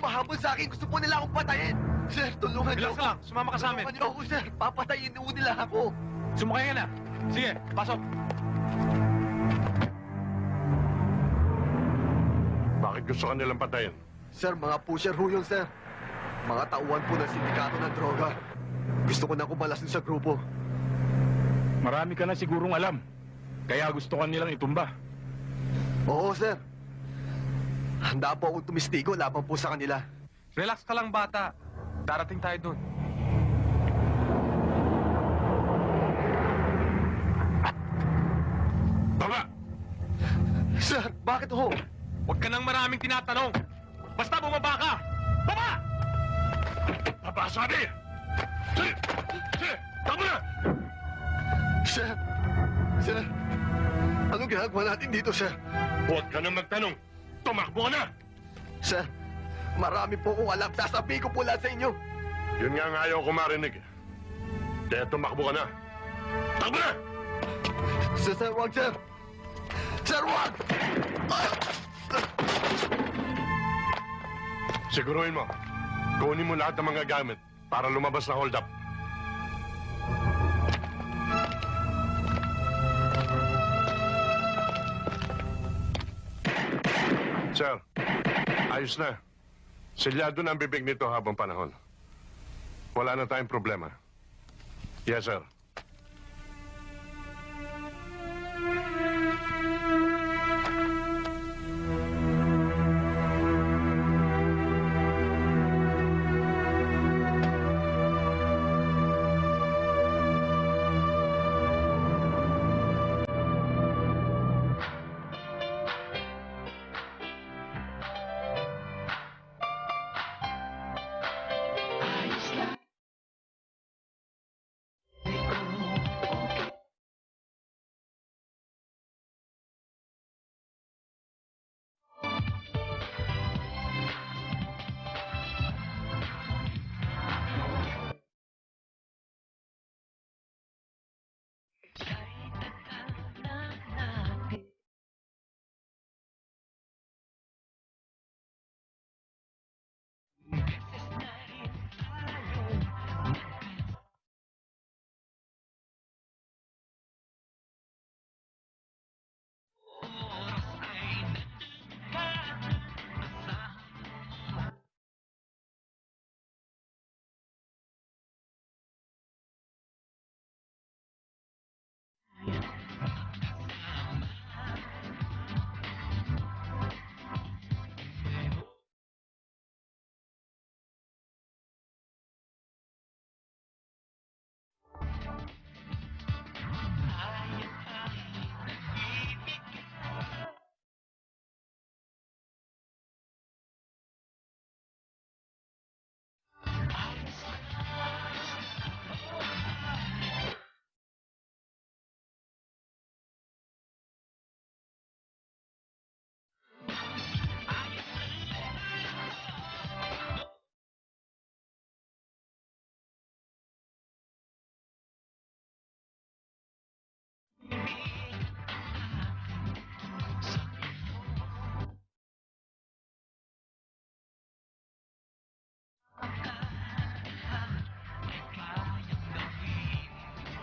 pahabol sa akin. Gusto po nila akong patayin. Sir, tulungan niyo Relax lang, sumama ka sa amin. Tulungan niyo ako, sir. Papatayin niyo nila ako. Sumakay ka na. Sige, pasok. Bakit gusto ka nilang patayin? Sir, mga pusher ho yun, sir. Mga tauhan po ng sindikato ng droga. Gusto ko na kumalasin sa grupo. Marami ka na sigurong alam. Kaya gusto ka nilang itumba. Oo, sir. Handa po akong tumistigo laban po sa kanila. Relax ka lang, bata. Darating tayo dun. Baba! Sir, bakit ho? Huwag ka nang maraming tinatanong. Basta bumaba ka! Baba! Baba, sabi! Sige! Sige! Tama na! Sir, sir, anong ginagawa natin dito, sir? Huwag ka nang magtanong. Tumakbo ka na! Sir, marami po akong alam. Sasabihin ko po lahat sa inyo. Yun nga ang ayaw ko marinig. Kaya tumakbo ka na. Takbo na! Sir, wag, sir. Sir, wag! Siguruhin mo. Kunin mo lahat ng mga gamit para lumabas na hold up. Sir, ayos na. Selyado na ang bibig nito habang panahon. Wala na tayong problema. Yes, sir.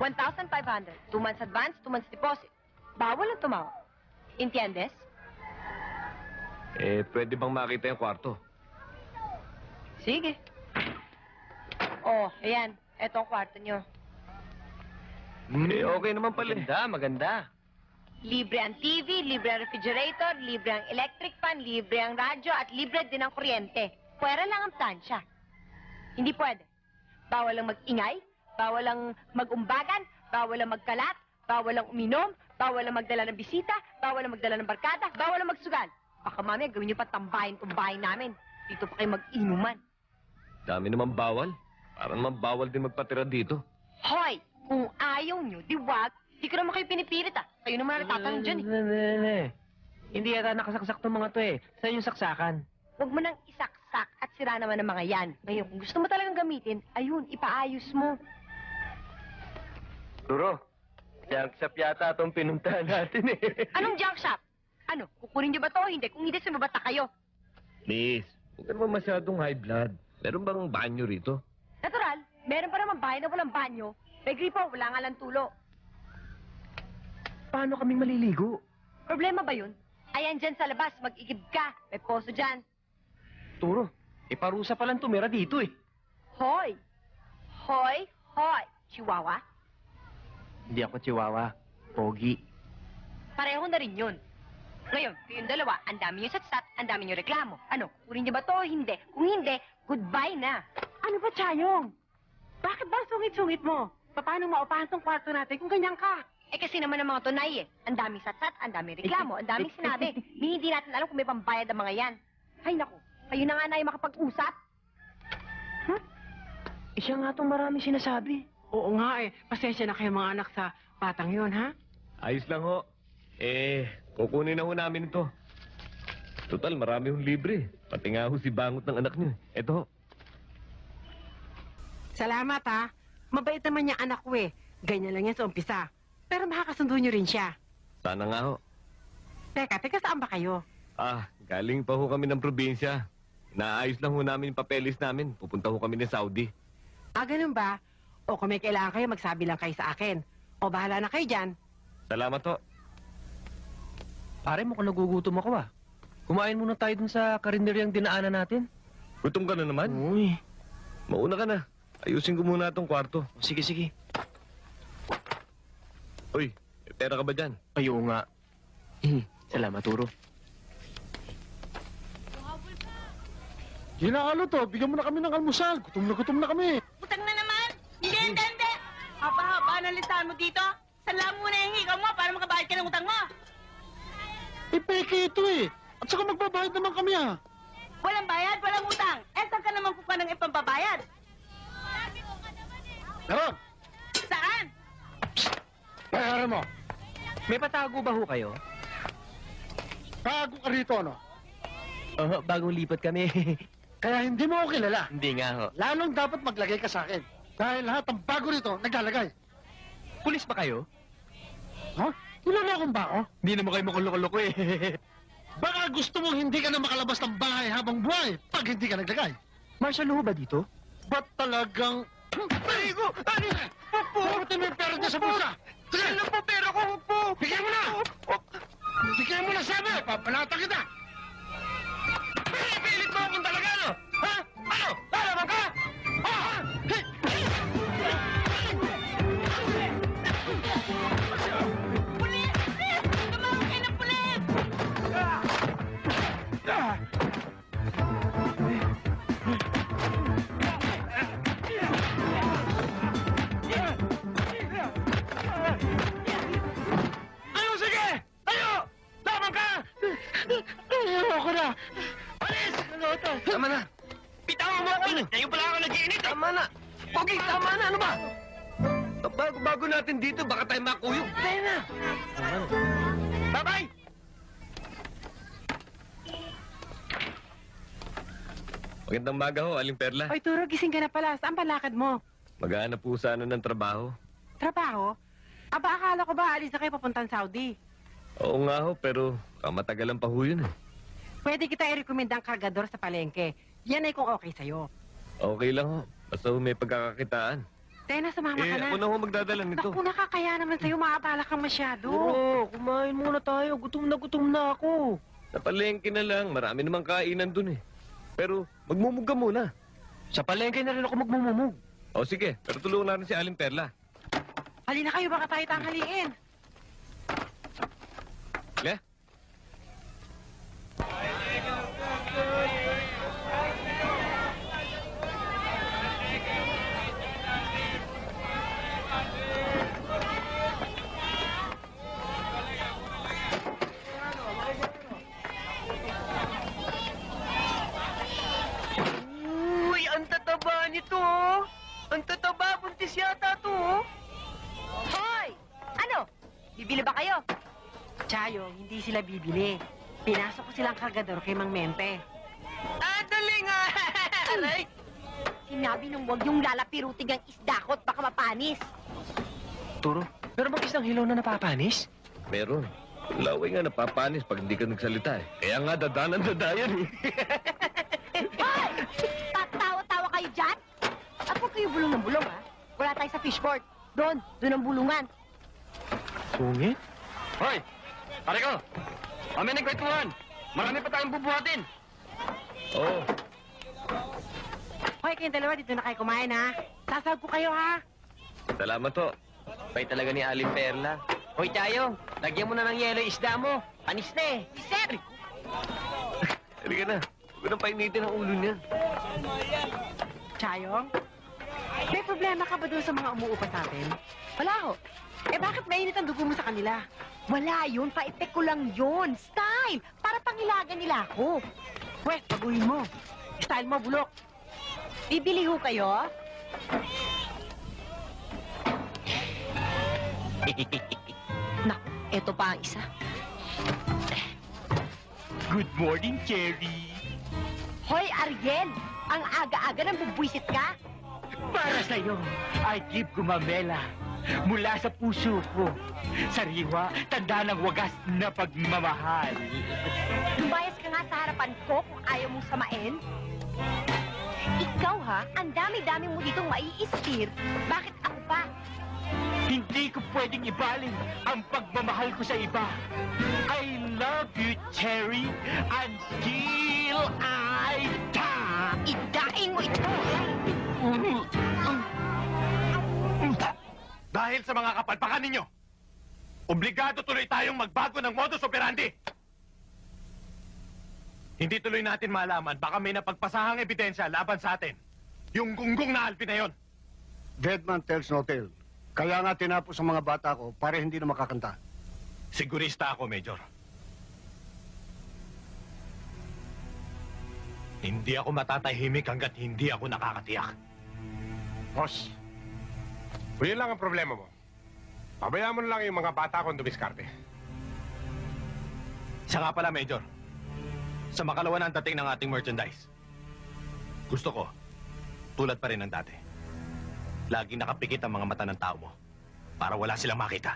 $1,500. 2 months advance, 2 months deposit. Bawal ang tumawa. Entiendes? Pwede bang makita yung kwarto? Sige. Oh, ayan. Ito ang kwarto nyo. Okay naman pala. Maganda. Libre ang TV, libre ang refrigerator, libre ang electric fan, libre ang radyo, at libre din ang kuryente. Pwera lang ang tansya. Hindi pwede. Bawal ang mag-ingay, bawal ang mag-umbagan, bawal ang magkalat, bawal ang uminom, bawal ang magdala ng bisita, bawal ang magdala ng barkada, bawal ang magsugal. Baka mamaya gawin nyo pa tambahin-tumbahin namin. Dito pa kayo mag-inuman. Dami naman bawal. Parang naman bawal din magpatira dito. Hoy! Kung ayaw nyo, di wag. Di ko naman kayo pinipilit, ah. Kayo naman na nagtatanong dyan, eh. Hindi yata nakasaksak tong mga to eh. Saan yung saksakan? Huwag mo nang isaksak at sira naman ng mga yan. Ngayon, kung gusto mo talagang gamitin, ayun, ipaayos mo. Duro, junk shop yata itong pinuntahan natin eh. Anong junk shop? Ano, kukunin nyo ba to o hindi? Kung hindi, sumabata kayo. Miss, Huwag ka naman masyadong high blood. Meron bang banyo rito? Natural, meron pa naman bahay na walang banyo. May gripo, wala nga lang tulo. Paano kaming maliligo? Problema ba yun? Ayan dyan sa labas, mag-igib ka. May poso dyan. Turo, parusa pa lang tumira dito eh. Hoy! Hoy! Hoy! Chihuahua? Hindi ako chihuahua. Pogi. Pareho na rin yun. Ngayon, kayong dalawa, ang dami nyo satsat, ang dami nyo reklamo. Ano, kunin niyo ba to o hindi? Kung hindi, goodbye na. Ano ba, Chayong? Bakit ba sungit-sungit mo? Paano maupahan tong kwarto natin kung ganyan ka? Eh kasi naman ang mga tunay eh. Ang daming satsat, ang daming reklamo, ang daming sinabi. Hindi natin alam kung may pambayad ang mga yan. Ay naku, kayo na nga na yung makapag-usap. Siya nga tong marami sinasabi. Oo nga eh. Pasensya na kayo mga anak sa batang yon, ha? Ayos lang ho. Kukunin na ho namin ito. Total, marami hong libre. Pati nga ho si Bangot ng anak niyo. Ito ho. Salamat, ha? Mabait naman niya anak ko eh. Ganyan lang yan sa umpisa. Pero makakasundo niyo rin siya. Sana nga ho. Teka, saan ba kayo? Galing pa ho kami ng probinsya. Naayos lang ho namin yung papeles namin. Pupunta ho kami ng Saudi. Ganun ba? O kung may kailangan kayo, magsabi lang kayo sa akin. O bahala na kayo dyan. Salamat ho. Pare, mukhang nagugutom ako Kumain muna tayo dun sa karinderyang dinaanan natin. Gutom ka na naman? Uy. Mauna ka na. Ayusin ko muna itong kwarto. Sige, sige. Uy, may pera ka ba dyan? Ay, oo nga. Salamat, Turo. Ginalo to, bigyan mo na kami ng almusal. Gutom na kami. Utang na naman! Hindi! Haba-haba na listahan mo dito. Saan lang muna yung higaw mo para makabayad ka ng utang mo? Peke ito eh. At saka magbabayad naman kami Walang bayad, walang utang. Saan ka naman kukuha ng ipambabayad? Meron. Saan? Bayaran mo. May patago ba ho kayo? Bago ka rito, no? Bagong lipat kami. Kaya hindi mo ako kilala. Hindi nga ho. Lalong dapat maglagay ka sa akin. Dahil lahat ng bago rito, naglalagay. Pulis ba kayo? Ha? Kilala akong bako? Hindi naman kayo makulo-kulo eh. Baka gusto mong hindi ka na makalabas ng bahay habang buhay pag hindi ka naglagay. Marshal ho ba dito? Ba't talagang... Parigo! Ano? Puputin mo yung pera niya sa bulsa! Sige! Ano po pera ko? Bigyan mo na! Bigyan mo na sabi! Papalatan kita! Pinipilit mo akong talaga, no? Ha? Ano? Lalaban ka? Ha? Pulis! Tumawag kayo ng pulis! Ano? Sige! Tayo! Laban ka! Ayoko na! Alis! Tama na. Bitawan mo ako! Ngayon pala ako nag-iinit! Tama na. Pogi, tama na. Ano ba? Bago natin dito, baka tayo makuyog. Tayo na. Bye-bye! Magandang maga ho, Aling Perla. Oy, Turo, gising ka na pala. Saan palakad mo? Maghahanap po sana ng trabaho. Trabaho? Akala ko ba alis na kayo papuntang Saudi? Oo nga ho, pero kamatagalan pa ho yun eh. Pwede kita i-recommend ang kargador sa palengke. Yan ay kung okay sa'yo. Okay lang ho. Basta ho may pagkakakitaan. Tena, sumama ka na. Ako na ho magdadala nito. Naku, nakakaya naman sa'yo. Maabala kang masyado. Kumain muna tayo. Gutom na ako. Sa palengke na lang. Marami namang kainan dun eh. Pero magmumug ka muna. Sa palengke na rin ako magmumumug. O sige, pero tulungan natin si Aling Perla. Halina kayo, baka tayo tanghaliin. Le? Uy, ang tataba nito! Ang tataba, buntis yata to! Hoy! Ano? Bibili ba kayo? Chayo, hindi sila bibili. Pinasok ko silang kargador kay Mang Mempe. Dali nga! Aray! Sinabi nung huwag yung lalapirutig ang isda ko at baka mapanis. Turo, pero bang isang hilaw na napapanis? Meron. Yung laway nga napapanis pag hindi ka nagsalita eh. Kaya nga dadanan dadayan eh. kayo bulong ng bulong, ha? Wala tayo sa fishport. Doon ang bulungan. Sungit? Hoy! Pare ko! Kami nagkwentuhan! Marami pa tayong bubuhatin! Oo. Hoy, kayong dalawa, dito na kayo kumain, ha? Sasahod ko kayo, ha? Salamat to. Bay talaga ni Aling Perla. Hoy, Tayo! Lagyan mo na ng yelo yung isda mo. Panis na eh. Sir! Halika na. Huwag ko nang painitin ang ulo niya. Chayong? May problema ka ba doon sa mga umuupa sa atin? Wala ho. Eh, bakit mainit ang dugo mo sa kanila? Wala yun. Pa-epek ko lang yun. Style! Para pangilagan nila ako. Wes, baguhin mo. Style mo, bulok. Bibili ho kayo? Naku, eto pa ang isa. Good morning, Cherry. Hoy, Ariel! Ang aga-aga nang bubwisit ka? Para sa'yo, I give gumamela mula sa puso ko. Sariwa, tanda ng wagas na pagmamahal. Lumayas ka nga sa harapan ko kung ayaw mong samain. Ikaw ha, ang dami-dami mo ditong maiistir. Bakit ako pa? Hindi ko pwedeng ibaling ang pagmamahal ko sa iba. I love you, Cherry, until I die. Idaing mo ito! Dahil sa mga kapalpakan ninyo, obligado tuloy tayong magbago ng modus operandi. Hindi tuloy natin malaman, baka may napagpasahang ebidensya laban sa atin. Yung gunggong na Alpi na yon. Dead man tells no tale. Kaya nga tinapos ang mga bata ko para hindi na makakanta. Sigurista ako, Major. Hindi ako matatahimik hanggat hindi ako nakakatiyak. Boss, kung yun lang ang problema mo, pabayaan mo na lang yung mga bata kong dumiskarte. Siya nga pala, Major. Sa makalawa na ang dating ng ating merchandise. Gusto ko, tulad pa rin ng dati. Laging nakapikit ang mga mata ng tao mo para wala silang makita.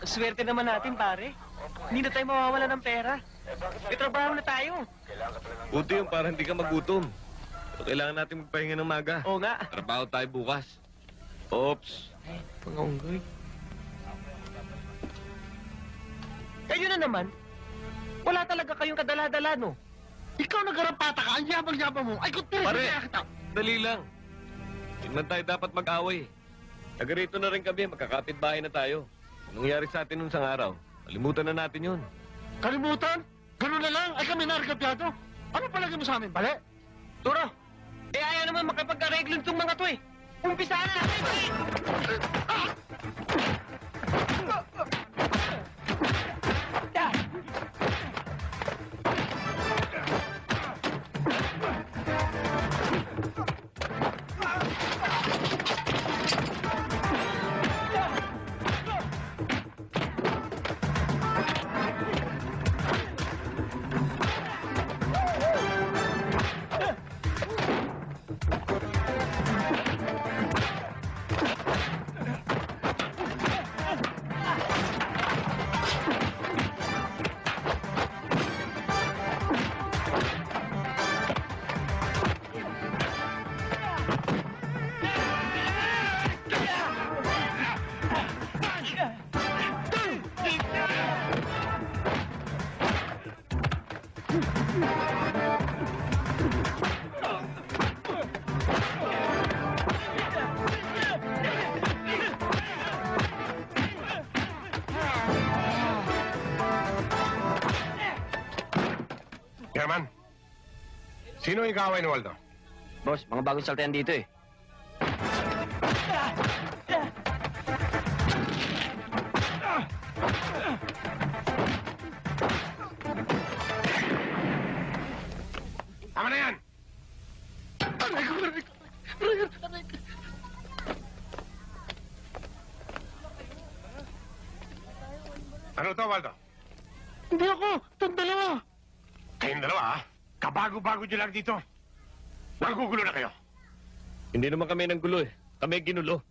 Swerte naman natin, pare. Hindi na tayo mawawala ng pera. May trabaho na tayo. Buti yung para hindi ka magutom. Pero kailangan natin magpahinga ng maga. Oo nga. Trabaho tayo bukas. Oops. Pangunggoy. Kayo na naman. Wala talaga kayong kadala-dala, no? Ikaw nagarampata ka, ang yabang-yabang mo. Ay, kung Pare, dali lang. Hindi man tayo dapat mag-away. Taga rito na rin kami, magkakapit bahay na tayo. Anong nangyari sa atin nung isang araw? Kalimutan na natin yun. Kalimutan? Ganun na lang? Ay, kami narigapyado. Ano palagi mo sa amin, bale? Turo, ayaw naman makapag-areglo itong mga to eh. Umpisa na natin! Chairman, sino yung kaaway ni Waldo? Boss, mga bagong saltayan dito eh. Tama na yan! Ano to, Waldo? Hindi ako. Itong dalawa. Kayong dalawa, ha? Kabago-bago nyo lang dito. Nagugulo na kayo. Hindi naman kami ng gulo eh. Kami ginulo.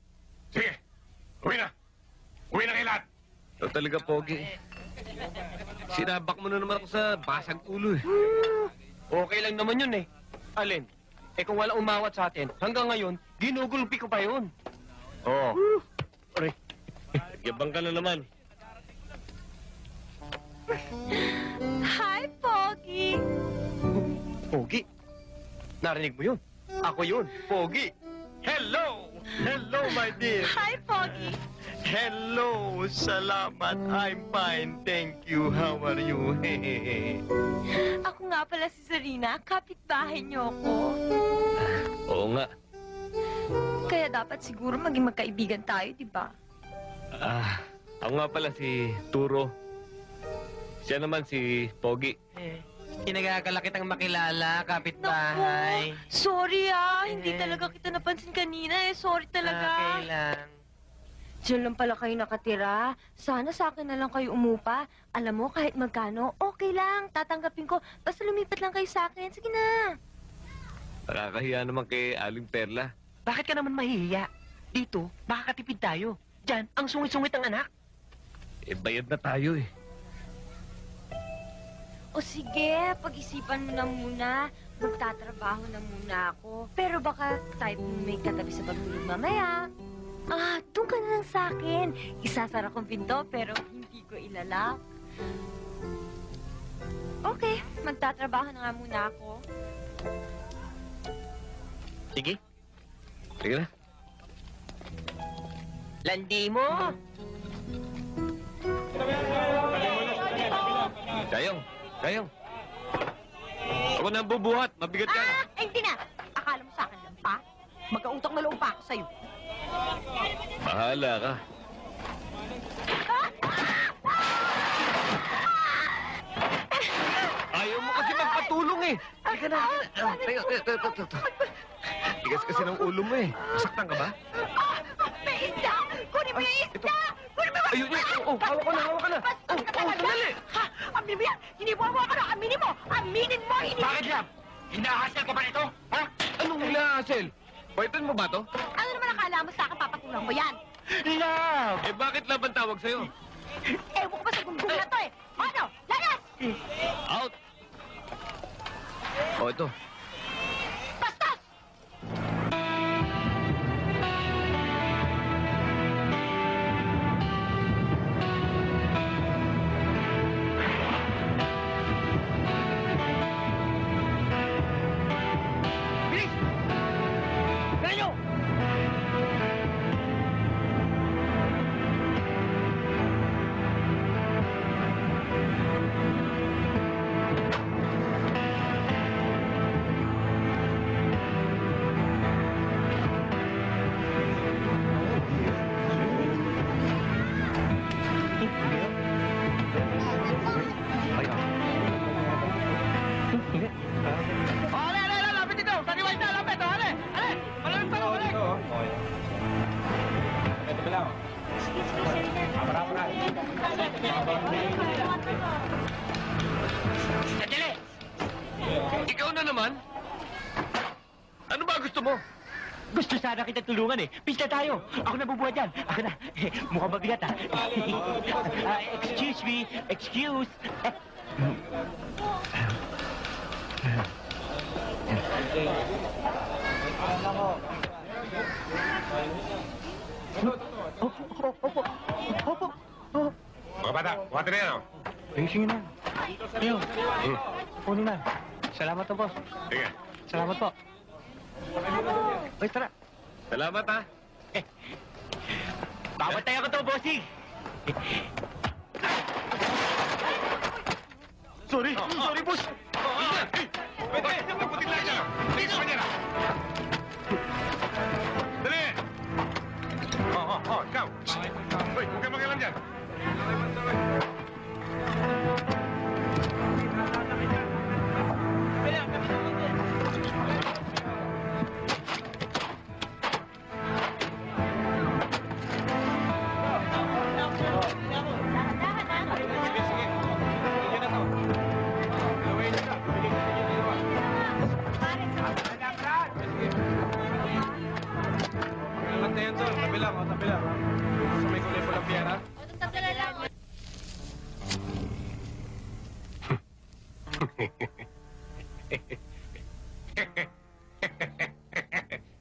Sige, uwi na. Uwi na kayo lahat. Ito talaga, Pogi. Sinabak mo na naman ako sa basag ulo eh. Okay lang naman yun eh. Alin? Eh kung wala umawat sa atin, hanggang ngayon, ginugulpi ko pa yun. Oo. Aray. Yabang ka na naman. Hi, Pogi! Pogi. Narinig mo yun? Ako yun, Pogi. Hello! Hello, my dear. Hi, Pogi! Hello! Salamat. I'm fine. Thank you. How are you? Ako nga pala si Sarina. Kapitbahay niyo ako. Oo nga. Kaya dapat siguro maging magkaibigan tayo, di ba? Ako nga pala si Turo. Siya naman si Pogi. Kinagagala kitang makilala, kapitbahay. Sorry hindi talaga kita napansin kanina Sorry talaga. Kailan? Diyan lang pala kayo nakatira. Sana sa akin na lang kayo umupa. Alam mo, kahit magkano, okay lang. Tatanggapin ko. Basta lumipat lang kayo sa akin. Sige na. Nakakahiya naman kay Aling Perla. Bakit ka naman mahihiya? Dito, makakatipid tayo. Diyan, ang sungit-sungit ng anak. Eh, bayad na tayo eh. O sige, pag-isipan mo na muna. Magtatrabaho na muna ako. Pero baka tayo may katabi sa pagtulog mamaya. Doon ka na lang sa akin. Isasara kong pinto pero hindi ko ilalak. Okay, magtatrabaho na nga muna ako. Sige, Sige na. landi mo. Kayong. Kayong. Ako na ang bubuhat. Mabigat ka. Hindi na. Akala mo sa akin lang pa? Magkautang na loob pa ako sa'yo. Bahala ka. Ayaw mo kasi magpatulong eh. Halika na. Tigas kasi ng ulo mo eh. Masaktan ka ba? May isda! Kunin mo yung isda! Kunin mo Ayun, hawak ka na, hawak ka na. Sandali. Aminin mo yan! Hindi mo hawa ka na! Aminin mo! Aminin mo! Bakit yan? Hinahasal ka ba nito? Ha? Anong hinahasil? Paitan mo ba to? Ano naman akala mo sa akin papatulang mo yan? Love! Eh, bakit laban tawag sa'yo? Ewan ko ba sa gunggong na to eh! Ano? Layas! Out! O, ito. Bastos! Bilis! Dali nyo! Lapit dito! Taniway na, lapit! Ale! Ale! Malamig pa ale! Sandali! Ikaw na naman? Ano ba gusto mo? Gusto sana kita tulungan eh. Pista tayo. Ako na bubuhat yan. Ako na. Mukhang mabigat ha. Excuse me. Excuse. Opo. Mga bata, buhatin na yan, oh. Sige na. Ayaw. Puno na. Salamat po, boss. Sige. Salamat po. Ay, tara. Salamat, ha? Babatay ako to, bossing. Sorry, boss. Pwede! Mabuting lang siya! Dito ka niya na! Dali! Ikaw! Hoy, huwag ka mag-alam dyan!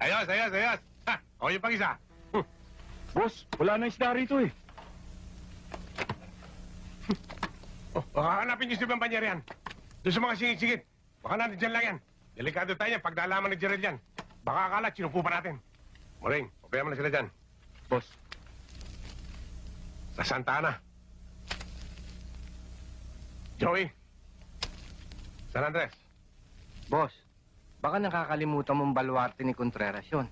Ayos, ayos, ayos. Ha, o yung pag-isa. Boss, wala na isda rito eh. Hanapin niyo si Bambanyar yan. Doon sa mga singit-singit. Baka natin dyan lang yan. Delikado tayo yan pag nalaman ni Gerald yan. Baka akala, sinupo pa natin. Moring, pabayaan mo na sila dyan. Boss, Sa Santa Ana. Joey. San Andres. Boss, baka nakakalimutan mong baluarte ni Contreras yun.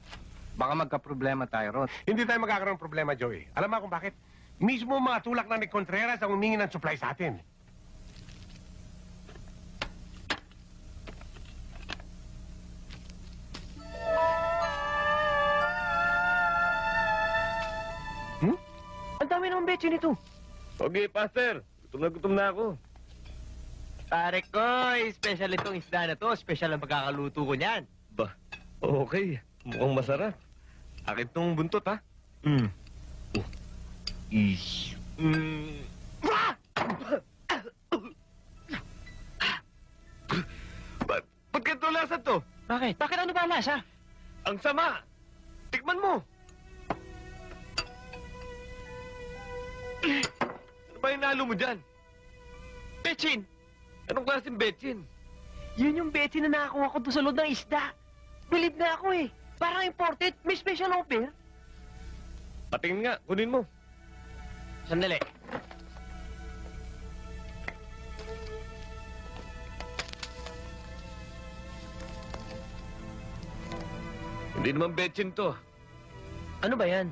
Baka magka-problema tayo ron. Hindi tayo magkakaroon ng problema, Joey. Alam mo kung bakit? Mismo mga tulak na ni Contreras ang humingi ng supply sa atin. ang dami naman betyo nito. Okay, Pastor. Gutom na ako. Pare ko, special itong isda na to. Special ang pagkakaluto ko niyan. Ba, okay. Mukhang masarap. Akin tong buntot, ha? Ish. Ba't ganito lasa to? Bakit? Bakit ano ba ang lasa? Ang sama! Tikman mo! Ano ba yung nalo mo dyan? Betchin! Anong klaseng betchin? Yun yung betchin na nakakuha ko doon sa loob ng isda. Believe na ako eh. Parang imported. May special offer. Patingin nga, kunin mo. Sandali. Hindi naman betchin to. Ano ba yan?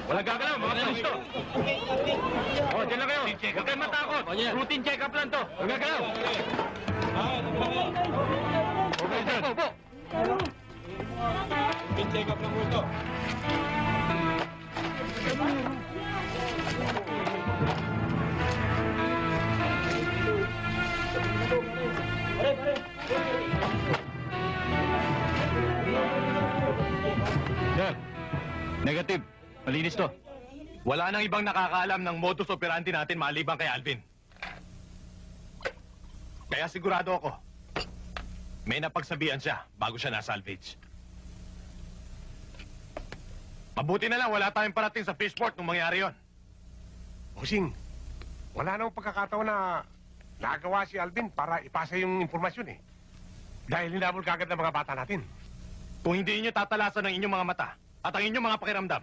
Wala gagalaw, mga kalisto! Oh, dyan lang kayo! Huwag kayong matakot! Routine check-up lang to! Huwag gagalaw! Okay, dyan! Routine check-up lang po ito. Sir, negative. Malinis to. Wala nang ibang nakakaalam ng modus operandi natin maliban kay Alvin. Kaya sigurado ako, may napagsabihan siya bago siya na-salvage. Mabuti na lang wala tayong parating sa fishport nung mangyari yon. Busing, wala namang pagkakataon na nagawa si Alvin para ipasa yung impormasyon eh. Dahil hinabol kagad ng mga bata natin. Kung hindi inyo tatalasan ng inyong mga mata at ang inyong mga pakiramdam,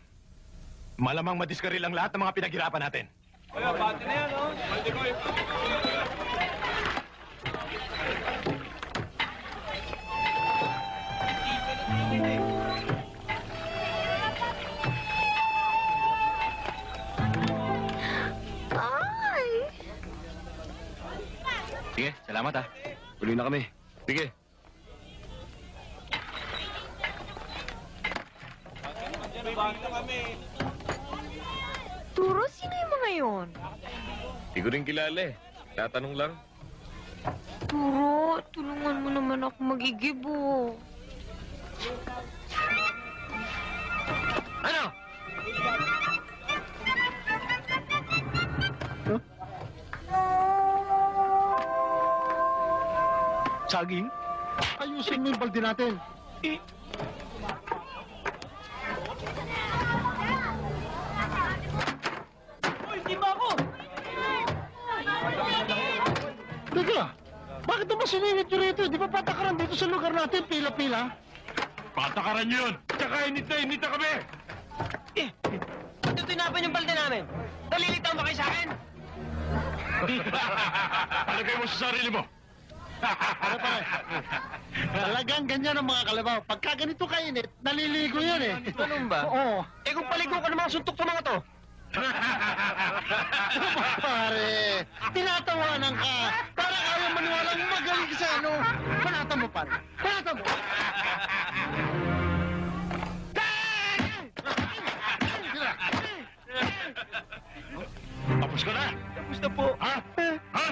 malamang madiskaril ang lahat ng mga pinaghirapan natin. Kaya, bati na yan, oh. Bati ko, Sige, salamat ha. Tuloy na kami. Sige. Turo, sino yung mga yun? Hindi ko rin kilala eh. Tatanong lang. Turo, tulungan mo naman ako magigibo. Ano? Saging? Ayusin mo yung balde natin. Teka, bakit naman siningit nyo rito? Di ba patakaran dito sa lugar natin, pila-pila? Patakaran yun! Tsaka init na kami! Ba't tinapan yung balde namin? Nalilitaw ba kayo sa akin? Palagay mo sa sarili mo! Ano pa? Talagang ganyan ang mga kalabaw. Pagka ganito kainit, naliligo yan eh. Ganun ba? Oo. Eh kung paligo ka ng mga suntok sa mga to. Pare, tinatawanan ka. Parang ayaw maniwalang magaling ka sa ano. Panatan mo, pare. Panatan mo. Tapos ka na! Tapos na po. Ha? Ha?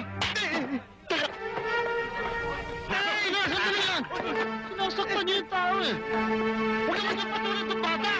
Sandali lang! Sinasaktan niyo yung tao eh. Huwag naman yung patuloy itong bata.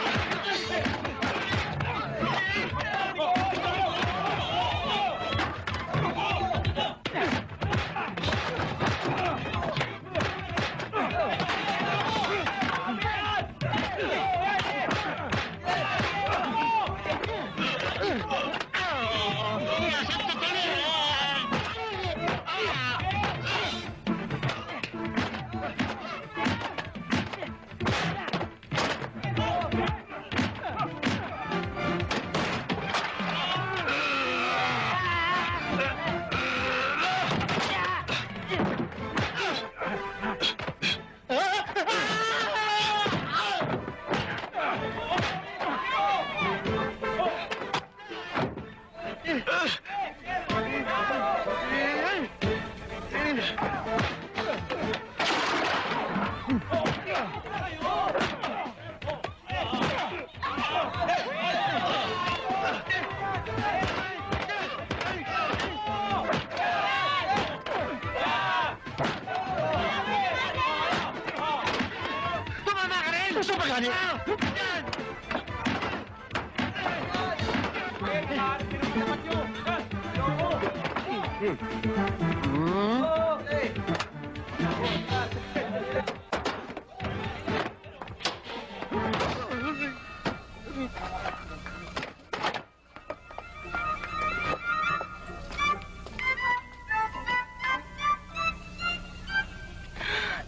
Gusto ba gani?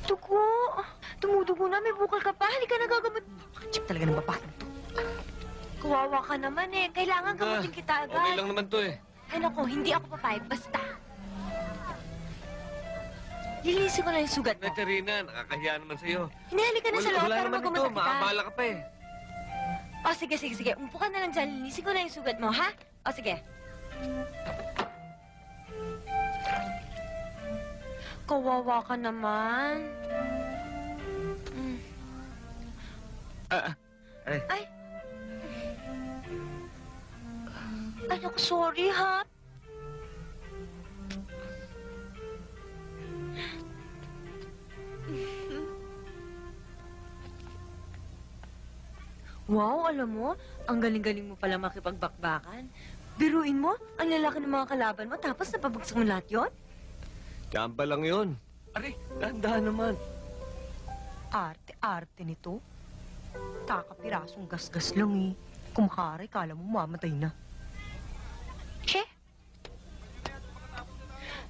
Dugo! Tumudugo na, may bukal ka pa. Halika na gagamot. Chip talaga ng babae to. Kawawa ka naman eh. Kailangan gamutin kita agad. Okay lang naman to eh. Ay naku, hindi ako papayag. Basta. Lilisin ko na yung sugat mo. Natarina, nakakahiya naman sa'yo. Hindi, halika na sa loob Wala para naman ito, magamutan kita. maabala ka pa eh. O, sige, sige, sige. Umpo ka na lang dyan. Linisin ko na yung sugat mo, ha? O, sige. Kawawa ka naman. Ay. Ay, naku, sorry, ha? Wow, alam mo, ang galing-galing mo pala makipagbakbakan. Biruin mo, ang lalaki ng mga kalaban mo, tapos napabagsak mo lahat yun? Tsamba lang yun. Ari, dahan-dahan naman. Arte-arte nito. Kakapirasong gasgas lang eh. Kumakari, kala mo mamatay na. Che?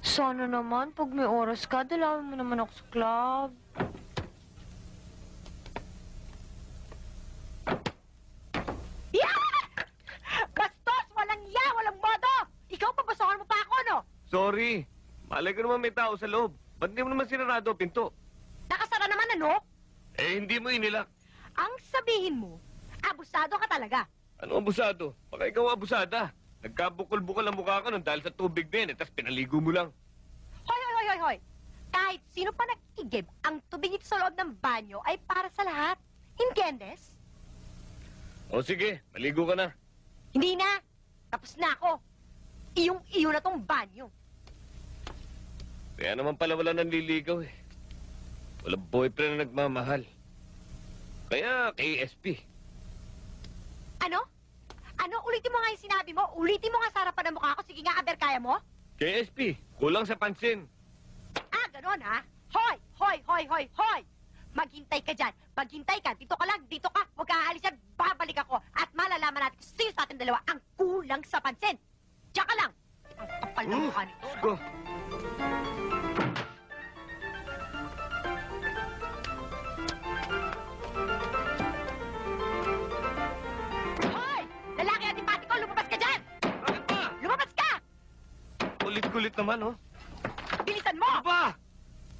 Sana naman, pag may oras ka, dalawin mo naman ako sa club. Bastos! Walang iya! Walang modo! Ikaw, pabasokan mo pa ako, no? Sorry. Malay ko naman may tao sa loob. Ba't di mo naman sinarado ang pinto? Nakasara naman, ano? Eh, hindi mo inilak. Ang sabihin mo, abusado ka talaga. Ano abusado? Baka ikaw abusada. Nagkabukol-bukol ang mukha ka nun dahil sa tubig din, tapos pinaligo mo lang. Hoy, hoy, hoy, hoy, hoy! Kahit sino pa nag-igib, ang tubig dito sa loob ng banyo ay para sa lahat. Entiendes? O sige, maligo ka na. Hindi na. Tapos na ako. Iyong-iyo na tong banyo. Kaya naman pala wala nang liligaw eh. Walang boyfriend na nagmamahal. Kaya KSP. Ano? Ano? Ulitin mo nga yung sinabi mo. Ulitin mo nga sa harapan ng mukha ko. Sige nga, aber, kaya mo? KSP, kulang sa pansin. Ah, ganon ha? Hoy! Hoy! Hoy! Hoy! Hoy! Maghintay ka dyan. Maghintay ka. Dito ka lang. Dito ka. Huwag ka aalis yan. Babalik ako. At malalaman natin kung sino sa ating dalawa ang kulang sa pansin. Diyan ka lang. Ang kapal ng mukha nito. Go. Hoy! Lalaki antipatiko, lumabas ka dyan! Bakit ba? Lumabas ka! Kulit-kulit naman, oh. Bilisan mo! Ano ba?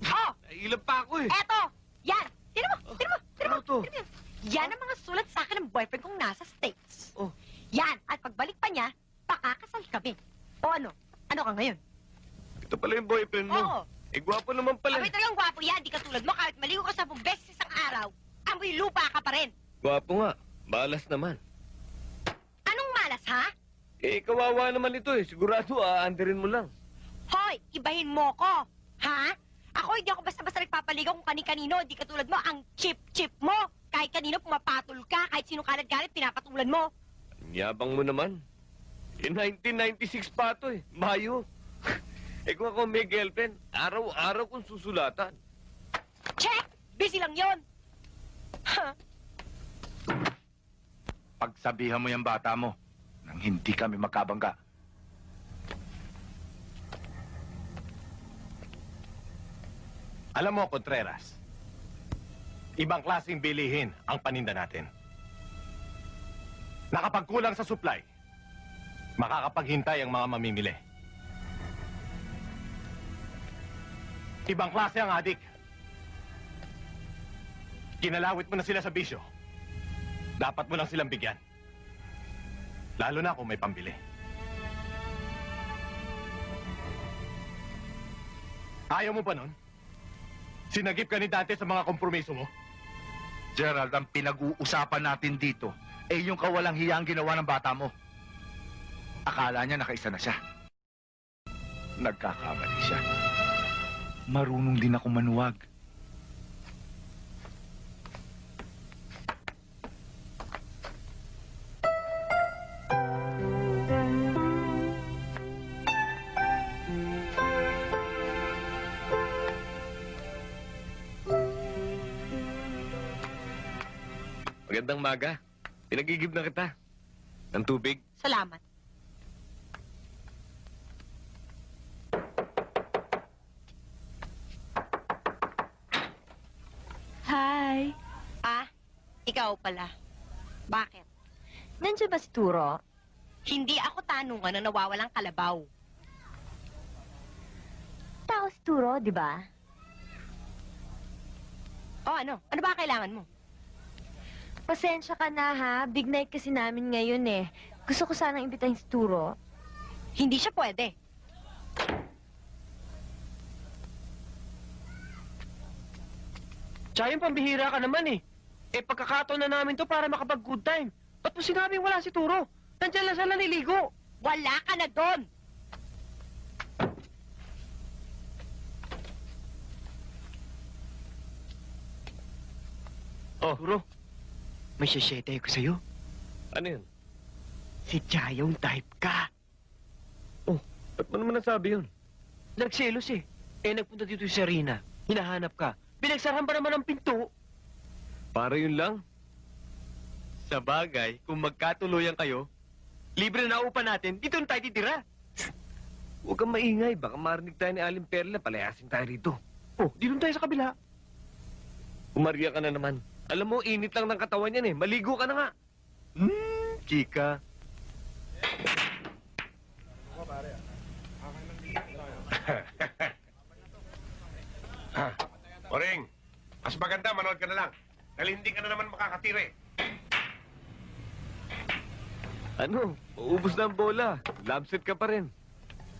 Oh! Naiilap pa ako eh. Eto! Yan! Tinan mo! Tinan mo! Tinan mo! Ano to? Tinan mo yan. Yan ang mga sulat sa akin ng boyfriend kong nasa States. Oh. Yan! At pagbalik pa niya, pakakasal kami. O ano? Ano ka ngayon? Ito pala yung boyfriend mo. Oo. Eh, gwapo naman pala. Abay talagang gwapo yan. Di katulad mo. Kahit maligo ka 10 beses isang araw, amoy lupa ka pa rin. Gwapo nga. Balas naman. Anong malas, ha? Eh, kawawa naman ito eh. Sigurado, aandarin mo lang. Hoy! Ibahin mo ko! Ha? Ako hindi ako basta-basta nagpapaligaw kung kani-kanino. Di katulad mo, ang chip-chip mo. Kahit kanino pumapatol ka, kahit sino kalat-galit, pinapatulan mo. Ang yabang mo naman. Eh, 1996 pa ito eh. Mayo. Eh, kung ako may girlfriend, araw-araw kong susulatan. Check! Busy lang yon. Ha? Pagsabihan mo yung bata mo nang hindi kami magkabangga. Alam mo, Contreras, ibang klaseng bilihin ang paninda natin. Nakapagkulang sa supply, makakapaghintay ang mga mamimili. Ibang klase ang adik. Kinalawit mo na sila sa bisyo. Dapat mo lang silang bigyan. Lalo na kung may pambili. Ayaw mo ba nun? Sinagip ka ni Dante sa mga kompromiso mo? Gerald, ang pinag-uusapan natin dito eh yung kawalang hiya ang ginawa ng bata mo. Akala niya nakaisa na siya. Nagkakamali siya. Marunong din ako manuwag. Magandang maga. Pinagigib na kita. Ng tubig. Salamat. Hi. Ah, ikaw pala. Bakit? Nandiyan ba si Turo? Hindi ako tanungan na nawawalang kalabaw. Tao si Turo, di ba? O ano? Ano ba kailangan mo? Pasensya ka na ha. Big night kasi namin ngayon eh. Gusto ko sanang imbitahin si Turo. Hindi siya pwede. Tsaka yung pambihira ka naman eh. Eh, pagkakataon na namin to para makapag-good time. Ba't mo sinabing wala si Turo? Nandiyan lang siya naliligo. Wala ka na doon! Oh, Turo. May sasete ko sa'yo. Ano yun? Si Chayong type ka. Ba't mo naman nasabi yun? Nagselos eh. Eh, nagpunta dito si Sarina. Hinahanap ka. Pinagsarahan ba naman ang pinto? Para yun lang? Sa bagay, kung magkatuluyan kayo, libre na upa natin, dito na tayo titira. Huwag kang maingay. Baka marinig tayo ni Aling Perla. Palayasin tayo rito. Oh, di doon tayo sa kabila. Umarya ka na naman. Alam mo, init lang ng katawan yan eh. Maligo ka na nga. Chika. Oring, mas maganda manood ka na lang. Dahil hindi ka na naman makakatire. Ano? Uubos na ang bola. Lobset ka pa rin.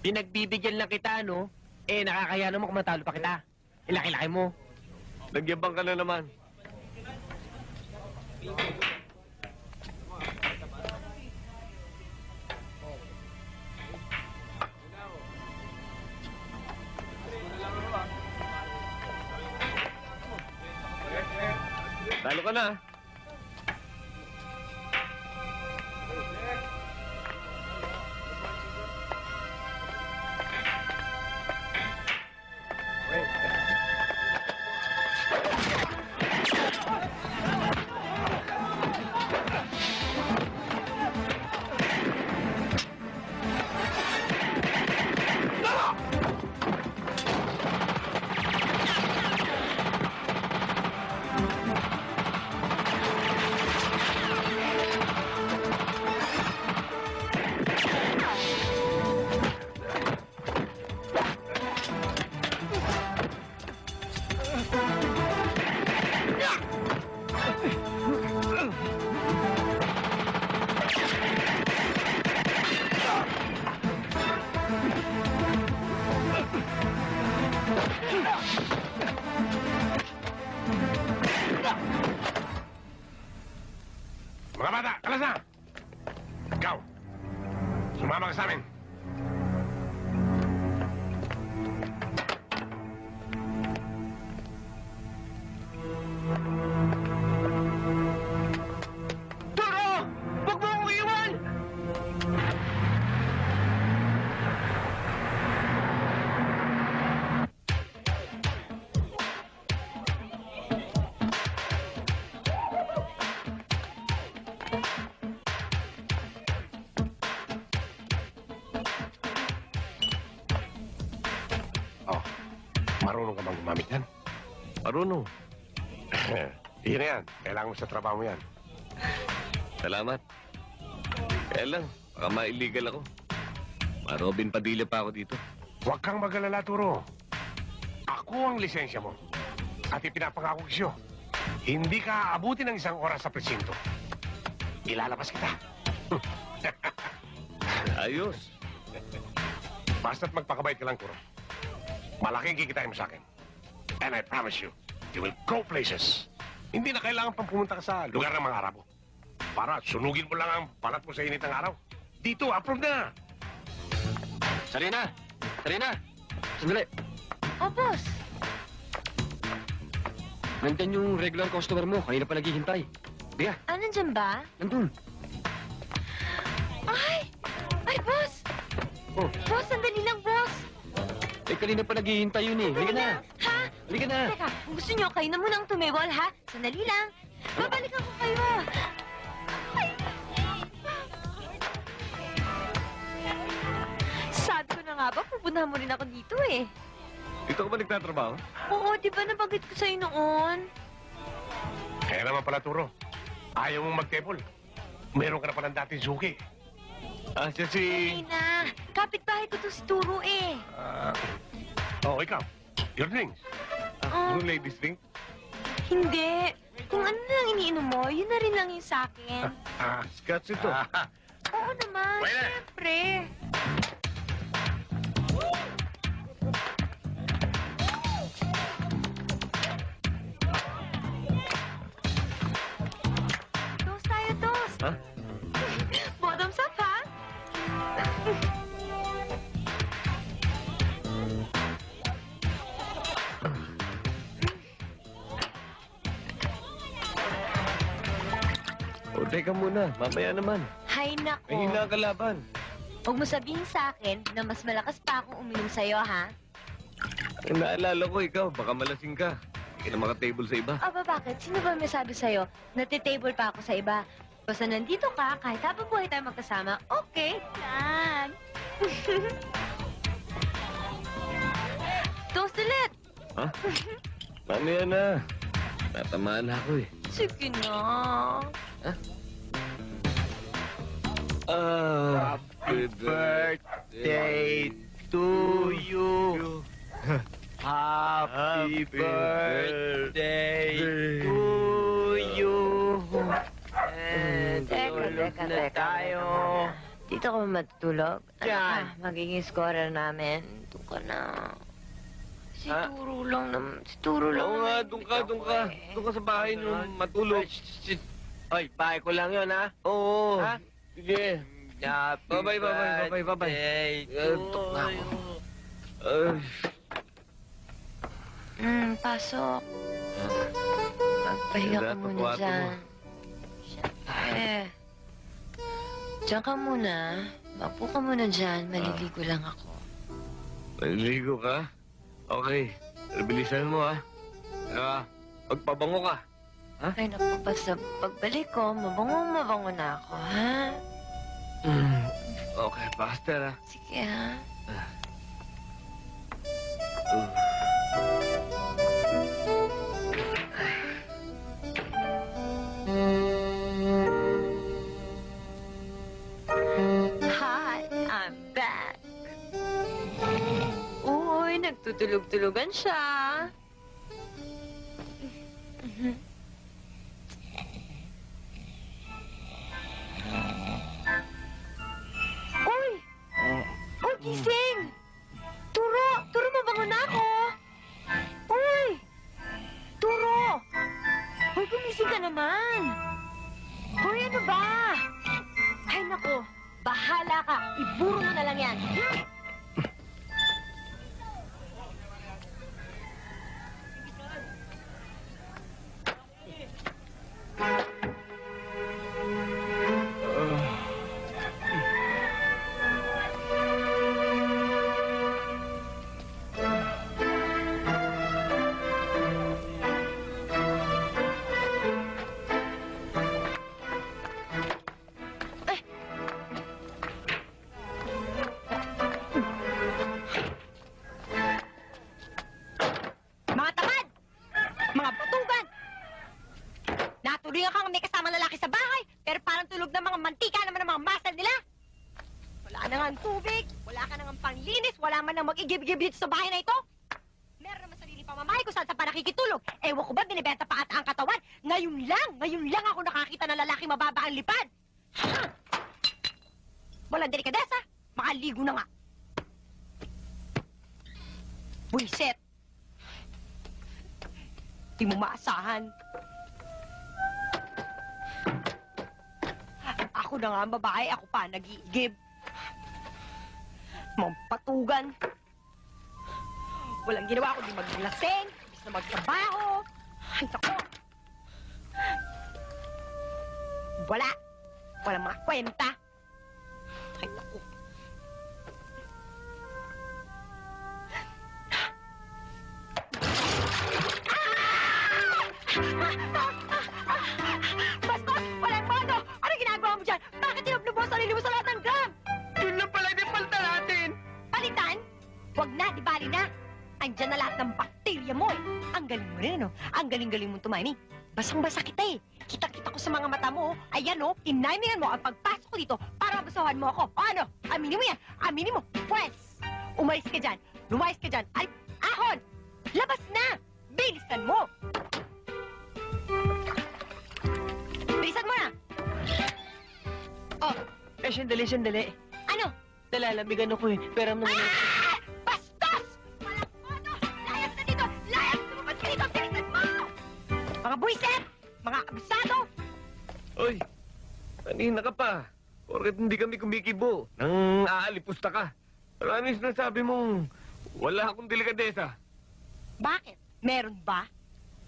Pinagbibigyan lang kita, no? Eh, nakakaya naman kung matalo pa kita. Ilaki-laki mo. Nagyabang ka na naman. Talo ka na. Mga bata, kalas na! Ikaw, sumama ka sa amin. Turo! Huwag mo akong iwan! Oh, marunong ka bang gumamit yan? Marunong. Iyan na yan. Kailangan mo sa trabaho mo yan. Salamat. Kaya lang, baka ma-illegal ako. Ma-Robin Padilla pa ako dito. Huwag kang mag-alala, Turo. Ako ang lisensya mo. At ipinapangako ko sa'yo, hindi ka aabuti ng 1 oras sa presinto. Ilalabas kita. Ayos. Basta't magpakabait ka lang, Turo. Malaking kikitain mo sa akin. And I promise you, you will go places. Hindi na kailangan pang pumunta ka sa lugar ng mga Arabo. Para sunugin mo lang ang balat mo sa init ng araw. Dito, approve na! Sarina! Sarina! Sandali! Oh, boss. Nandiyan yung regular customer mo. Kanina pa naghihintay. Biya, Ah, nandyan ba? nandun. Ay! Ay, boss! Oh, Boss, sandali lang, boss! eh kanina pa naghihintay yun eh. Halika na! Ha? Halika na! Teka, kung gusto nyo, kayo na muna ang tumewal, ha? Sandali lang. Babalikan ko kayo. Sabi ko na nga ba, pupuntahan mo rin ako dito eh. Dito ka ba nagtatrabaho? Oo, di ba nabanggit ko sa'yo noon? Kaya naman pala, Turo. Ayaw mong mag-table. Meron ka na palang dating suki. Ah, siya si... Ay na, kapitbahay ko to si Turo eh. Ikaw. Your drinks. Yung ladies drink? Hindi. Kung ano lang iniinom mo, yun na rin lang yung sa'kin. Scotch ito. Oo naman, Pwede. syempre. Toast tayo, toast. Ha? Bottoms up, ha? O, teka muna. Mamaya naman. Hay May nako. hina ka laban. Huwag mo sabihin sa akin na mas malakas pa akong uminom sa'yo, ha? Ang naalala ko, ikaw, baka malasing ka. Hindi ka na makatable sa iba. Aba, bakit? Sino ba may sabi sa'yo? Natitable pa ako sa iba. Basta nandito ka, kahit habang buhay tayo magkasama, okay lang. Toast ulit! Ha? Mamaya na. Natamaan na ako eh. Sige na. Happy birthday to you. Happy birthday to you. Teka. tayo. Dito ka matutulog? Diyan. Magiging scorer namin. Doon ka na. Si Ha? Turo lang naman. Si Turo lang Oo nga, naman. doon ka. Doon ka sa bahay nung matulog. Oy, bahay ko lang yun, ha? Oo. Ha? Sige. Happy Bye-bye. birthday Tok na to ako. you. Pasok. Magpahinga ka Ganda, muna kwarto dyan. mo. Siyempre. Diyan ka muna. Mapo ka muna dyan. Maliligo lang ako. Maliligo ka? Okay. Pero bilisan mo, ha? Saka, magpabango ka. Ay, naku, basta pagbalik ko, mabango na ako, ha? Okay, faster, ha? Sige, ha? Hi, I'm back. Uy, nagtutulog-tulugan siya. Uy! Uy, gising! Turo, mabango na ako! Uy! Turo! Uy, gumising ka naman! Uy, ano ba? Ay, nako, bahala ka. Iburo mo na lang yan. Mga tamad! Mga batugan! Natuloy kang may kasamang lalaki sa bahay, pero parang tulog ng mga mantika naman ang mga muscle nila. Wala na nga ang tubig, wala ka na nga panglinis, wala man nang mag-igib-gib dito sa bahay na ito. Meron naman sarili pamamahay kung saan sa pa nakikitulog. Ewan ko ba, binibenta pa ata ang katawan? Ngayon lang ako nakakita ng lalaki mababa ang lipad. Walang delikadesa, makaligo na nga. Buisit! Di mo maasahan. Ako na nga ang babae, ako pa nag-iigib. Mga patugan. Walang ginawa kundi maglaseng, imbis na magtrabaho. Ay, naku. Walang mga kwenta. Ay, naku. Ang galing mo rin, no? Ang galing-galing mong tumiming. Basang-basa kita eh. Kita-kita ko sa mga mata mo. Ayan, no? Tinimingan mo ang pagpasok ko dito para basahan mo ako. O ano? Aminin mo yan. Aminin mo. Pwes, umalis ka dyan. Lumayas ka dyan. Ay, ahon! Labas na! Bilisan mo! Bilisan mo na! Oh, Sandali. ano? Nalalamigan ako eh. Pero mo Ah! Bastos! Walang modo! Layas na dito! Layas! Lumabas ka dito! Bilisan mo! Mga buwisit! Mga abusado! Oy, kanina ka pa. Porket hindi kami kumikibo. Nang aalipusta ka. Ano yung sinasabi mong wala akong delikadesa? Bakit? Meron ba?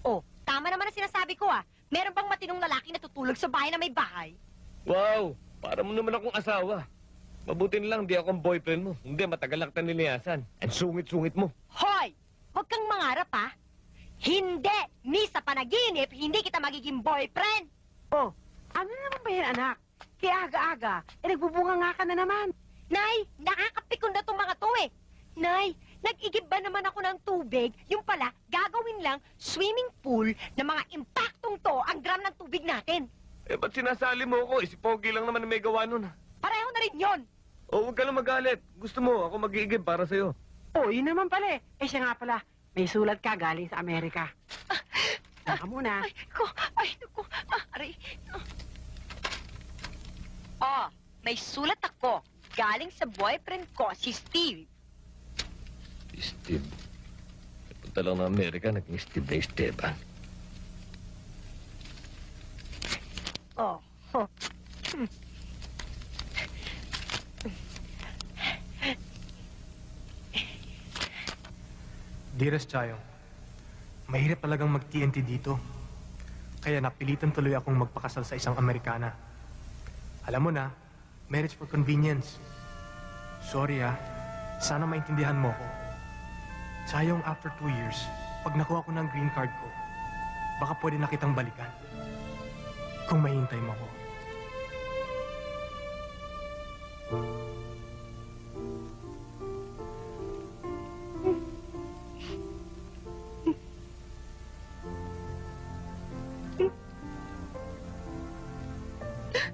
Oh, tama naman ang sinasabi ko ah. Meron bang matinong lalaki na tutulog sa bahay na may bahay? Wow, para mo naman akong asawa. Mabuti na lang di ako ang boyfriend mo. Hindi, matagal lang kita niliyasan. Ang sungit-sungit mo. Hoy! Huwag kang mangarap ah. Hindi! Ni sa panaginip, hindi kita magiging boyfriend! Oh, ano naman ba yan, anak? Kaya aga-aga, nagbubunga nga ka na naman. Nay, nakakapikon na itong mga to eh. Nay, nag-igib ba naman ako ng tubig? Yung pala, gagawin lang swimming pool na mga impaktong to ang drum ng tubig natin. Eh, ba't sinasali mo ako? Si Pogi lang naman na may gawa nun. Pareho na rin yon. O, huwag ka lang magalit. Gusto mo, ako mag-iigib para sa'yo. Oh, yun naman pala eh. Eh, siya nga pala, may sulat ka galing sa Amerika. Saka muna. Ay, naku, aray. Oh, may sulat ako galing sa boyfriend ko, si Steve. Steve. Punta lang ng Amerika, naging Steve na Esteban. Oh. Dearest Chayong, mahirap talagang mag-TNT dito. Kaya napilitan tuloy akong magpakasal sa isang Amerikana. Alam mo na, marriage for convenience. Sorry sana maintindihan mo ko. Chayong, after 2 years, pag nakuha ko ng green card ko, baka pwede na kitang balikan. Kung mahintay mo ko.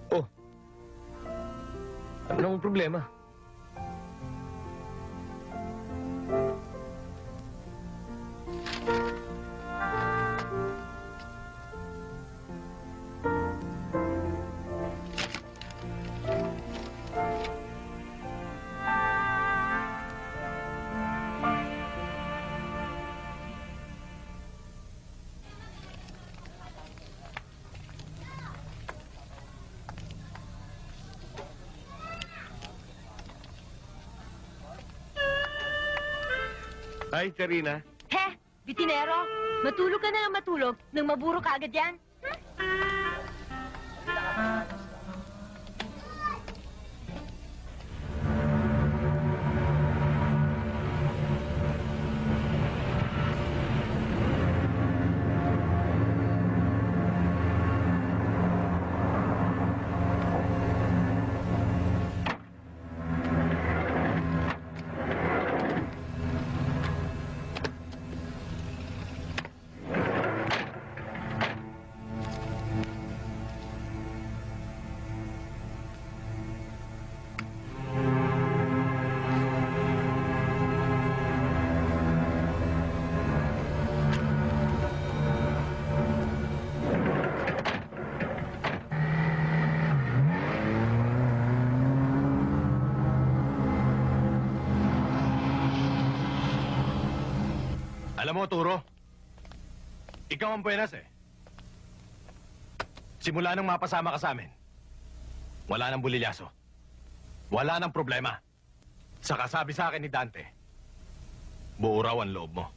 Oh. Anong problema? Hi, Charina. He, Bitinero, matulog ka na lang matulog nang maburo ka agad yan. Alam mo, Turo, ikaw ang buenas eh. Simula nang mapasama ka sa amin, wala nang bulilyaso. Wala nang problema. Saka sabi sa akin ni Dante, buo raw ang loob mo.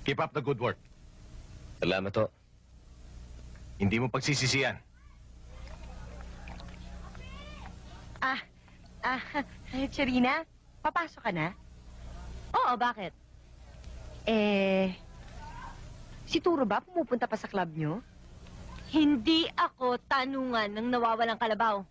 Keep up the good work. Salamat to. Hindi mo pagsisisiyan. Charina, papasok ka na? Oo, bakit? Si Turo ba pumupunta pa sa club nyo? Hindi ako tanungan ng nawawalang kalabaw.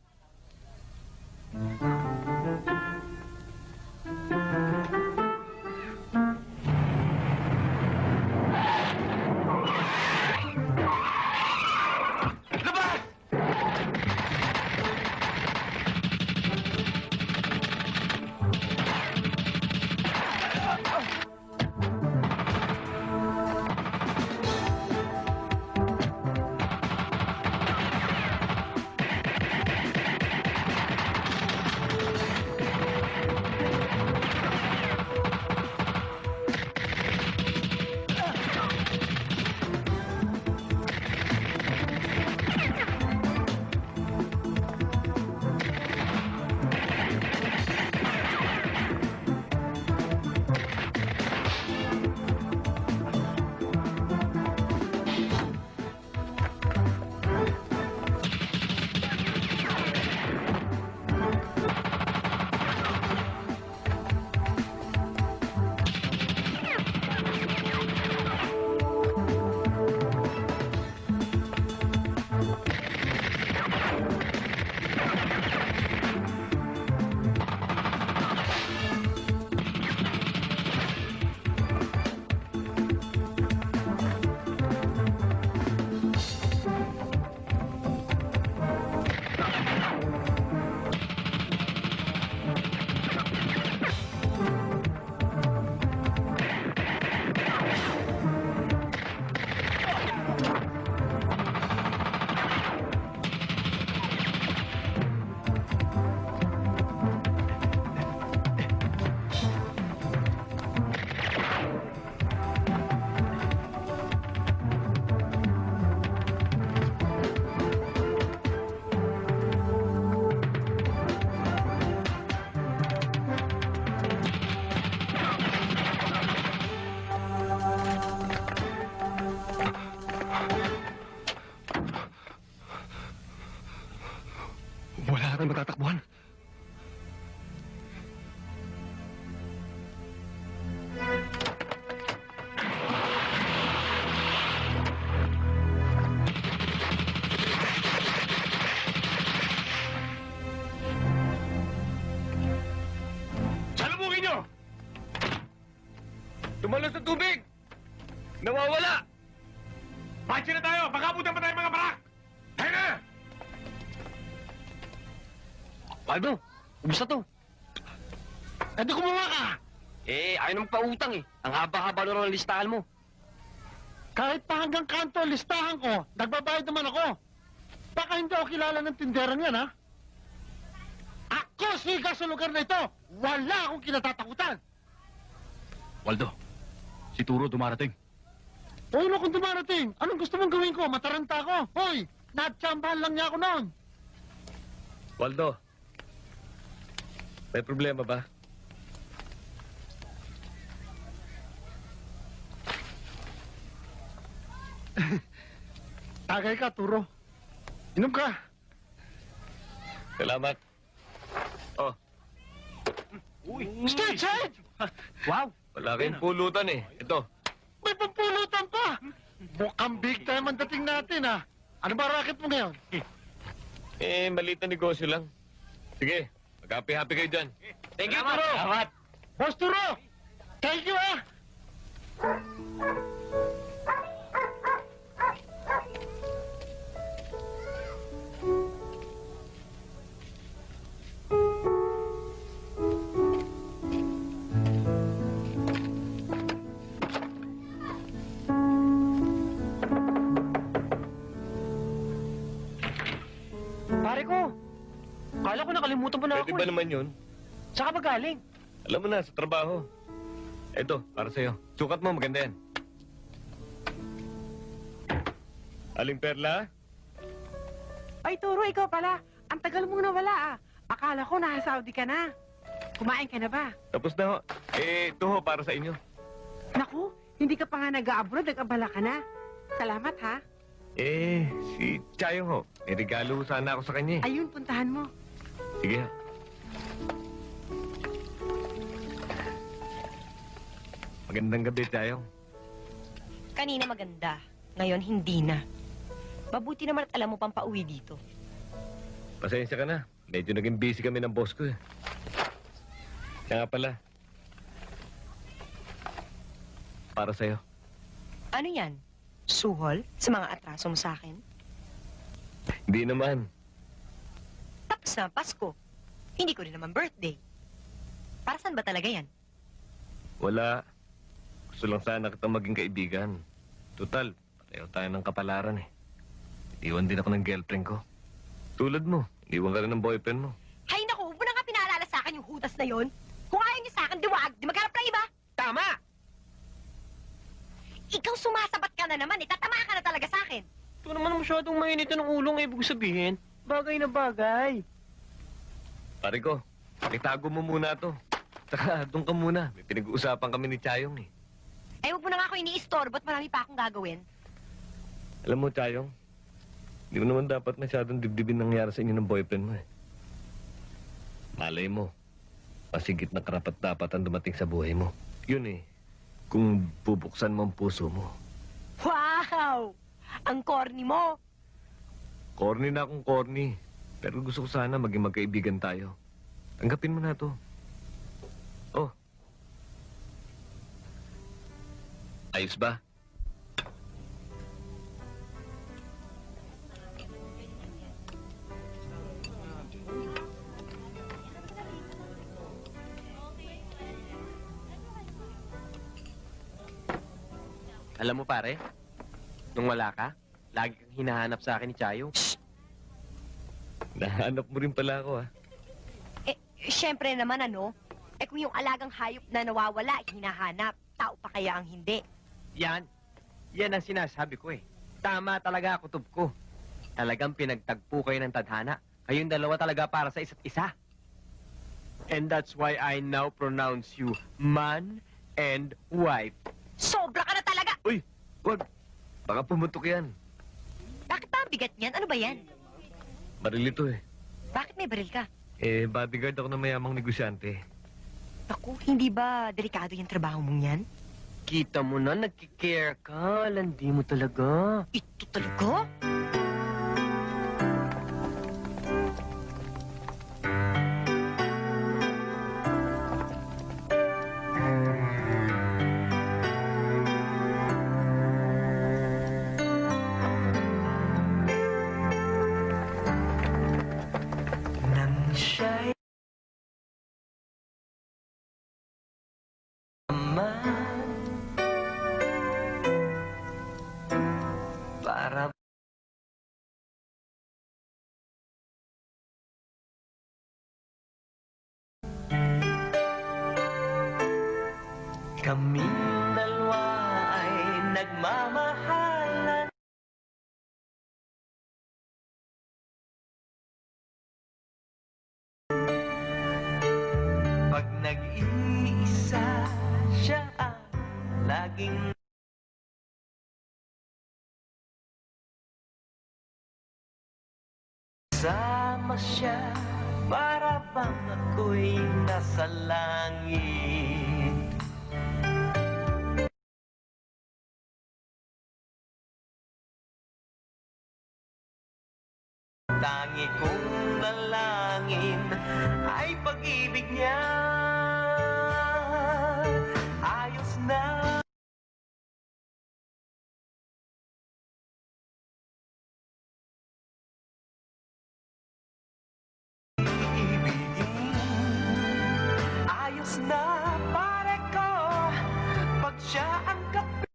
Tumalo sa tubig! Nawawala! Patsi na tayo! Baka abutan pa tayo mga barak! Tayo na! Aldo, kumusta to? Eh, di kumuha ka! Eh, ayaw na magpautang eh. Ang haba-haba na ng listahan mo. Kahit pa hanggang kanto, listahan ko, nagbabayad naman ako. Baka hindi ako kilala ng tinderang yan, ha? Ako siga sa lugar na ito! Wala akong kinatatakutan! Waldo, si Turo dumarating. Hoy, ano kung dumarating? Anong gusto mong gawin ko? Mataranta ko? Hoy, natsambahan lang niya ako noon. Waldo, may problema ba? Tagay ka, Turo. Inom ka. Salamat. Oh, Stage head! Wow! wala kayong pulutan eh. Ito, May pampulutan pa! Mukhang big time ang dating natin, ha? Ano ba racket mo ngayon? maliit na negosyo lang. Sige, mag-happy-happy kayo dyan. Thank you, Turo! Salamat! Boss Turo! Thank you, ha? Pare ko! Kala ko nakalimutan mo na Pwede ako ba eh. naman yun? Saan ka ba galing? Alam mo na, sa trabaho. Ito, para sa'yo. Sukat mo, maganda yan. Aling Perla? Ay, Turo, ikaw pala. Ang tagal mong nawala, ah. Akala ko nasa Saudi ka na. Kumain ka na ba? Tapos na ho. Ito ho, para sa inyo. Naku, hindi ka pa nga nag-abroad, nag-abala ka na. Salamat, ha? Si Chayong ho. May regalo sana ako sa kanya eh. Ayun, puntahan mo. Sige ho. Magandang gabi, Chayong. Kanina maganda. Ngayon, hindi na. Mabuti naman at alam mo pang pauwi dito. Pasensya ka na. Medyo naging busy kami ng boss ko eh. Kaya nga pala. Para sa'yo. Ano yan? Suhol sa mga atraso mo sa akin? Hindi naman. Tapos na, Pasko. Hindi ko rin naman birthday. Para saan ba talaga yan? Wala. Gusto lang sana kitang maging kaibigan. Total, pareho tayo ng kapalaran eh. Iwan din ako ng girlfriend ko. Tulad mo, iwan ka rin ng boyfriend mo. Hay naku, huwag mo na nga pinaalala sa akin yung hudas na yon. Kung ayaw niyo sa akin, diwag, di maghanap ng iba. Tama! Ikaw sumasabat ka na naman, tatama ka na talaga sa akin. Ito naman masyadong mainit ng ulong, ibig sabihin. Bagay na bagay. Pare ko, itago mo muna to. Saka doon ka muna. May pinag-uusapan kami ni Chayong eh. Ay, huwag mo na nga ako iniistorbo at marami pa akong gagawin. Alam mo, Chayong, hindi mo naman dapat masyadong dibdibin nangyari sa inyo ng boyfriend mo eh. Malay mo, masigit na karapat-dapat ang dumating sa buhay mo. Yun eh, kung bubuksan mo ang puso mo. Wow! Ang corny mo. Corny na akong corny. Pero gusto ko sana maging magkaibigan tayo. Tanggapin mo na to. Oh. Ayos ba? Alam mo pare, nung wala ka, lagi kang hinahanap sa akin ni Chayo. Nahanap mo rin pala ako, ha? Siyempre naman ano, kung yung alagang hayop na nawawala, hinahanap, tao pa kaya ang hindi. Yan ang sinasabi ko eh. Tama talaga kutob ko. Talagang pinagtagpo kayo ng tadhana. Kayong dalawa talaga para sa isa't isa. And that's why I now pronounce you man and wife. Sobra ka na talaga! Uy, wag. Baka pumutok yan. Bakit ba ang bigat niyan? Ano ba yan? Baril ito eh. Bakit may baril ka? Bodyguard ako ng mayamang negosyante. Naku, hindi ba delikado yung trabaho mong yan? Kita mo na, nagkikare ka. Landi mo talaga. Ito talaga? Para kaming dalawa ay nagmamahalan. Pag nag-iisa siya ang laging sama siya, para bang ako'y nasa langit. Tangi kong dalangin ay pag-ibig niya. Ayos na. Ayos na pare ko pag siya ang kape.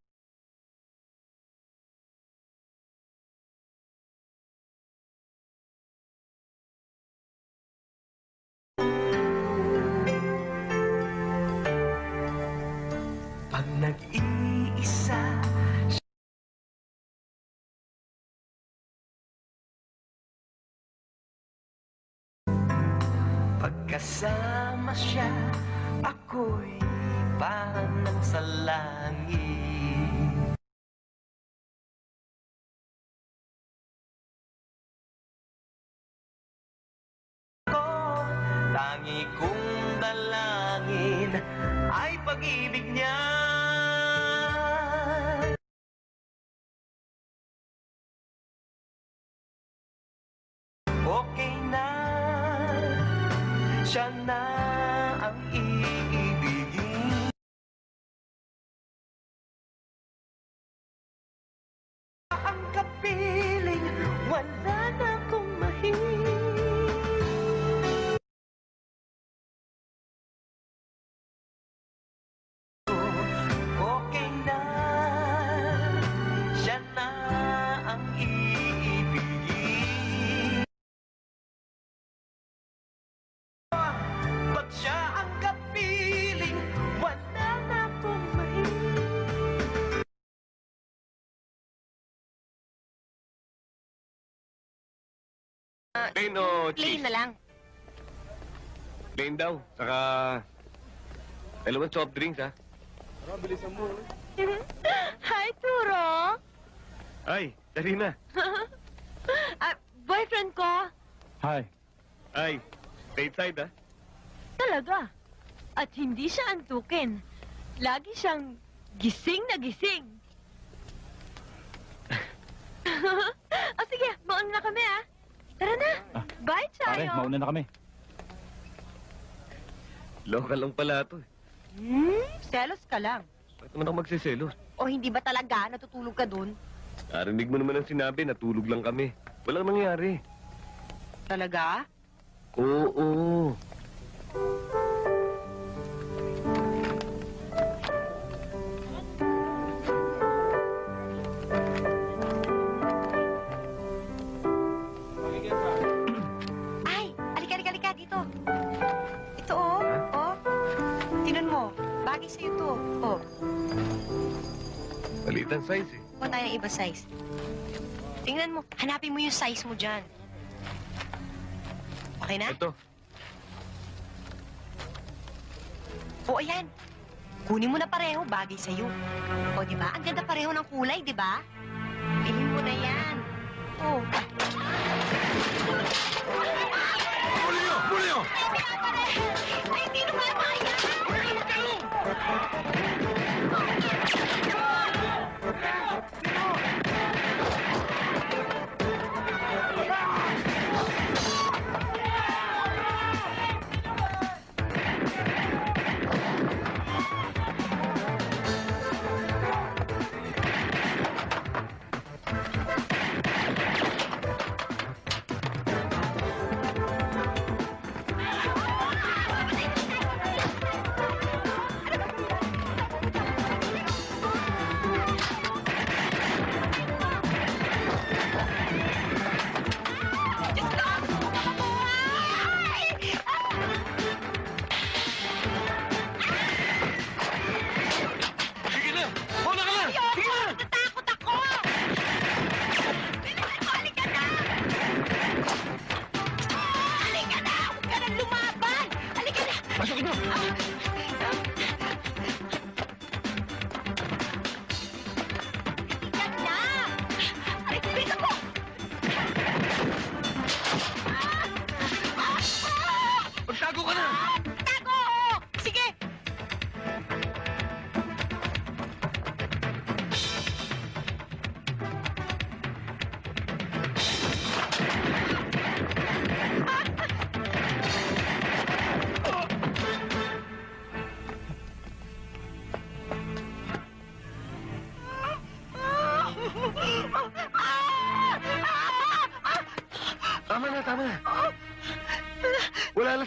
Pag nag-iisa pagkasama siya, ako'y parang sa langit. Tangi kong dalangin ay pag-ibig niya. Okay na, siya na ang iibigin. Ang kapiling, wala na akong mahilig. Okay na, siya na ang iibigin. Pag siya ang kapiling, wala na akong mahilig. Plain o Plain cheese? na lang. Plain daw. Saka... dalawang soft drinks, ha? Hi, Turo. Ay, dali na. Boyfriend ko. Hi. Ay, stateside, ha? Talaga. At hindi siya antukin. Lagi siyang gising na gising. O sige, mauna na kami ah. Tara na. Bye, Chayo. na kami. Local lang pala ito, eh. Selos ka lang. Bakit naman ako magsiselos? O hindi ba talaga natutulog ka dun? Narinig mo naman ang sinabi, natulog lang kami. Walang nangyari. Talaga? Oo. Ay, alika dito. Ito oh, oh. Tinan mo, bagay sa'yo to. Oh, Maliit ang size, eh. kuha tayo ng iba size. Tingnan mo, hanapin mo yung size mo dyan. Okay na? Ito. O, ayan. Kunin mo na pareho, bagay sa'yo. O, di ba? Ang ganda pareho ng kulay, di ba? Bilhin mo na yan. Oh. Julio! Ay, hindi naman kaya!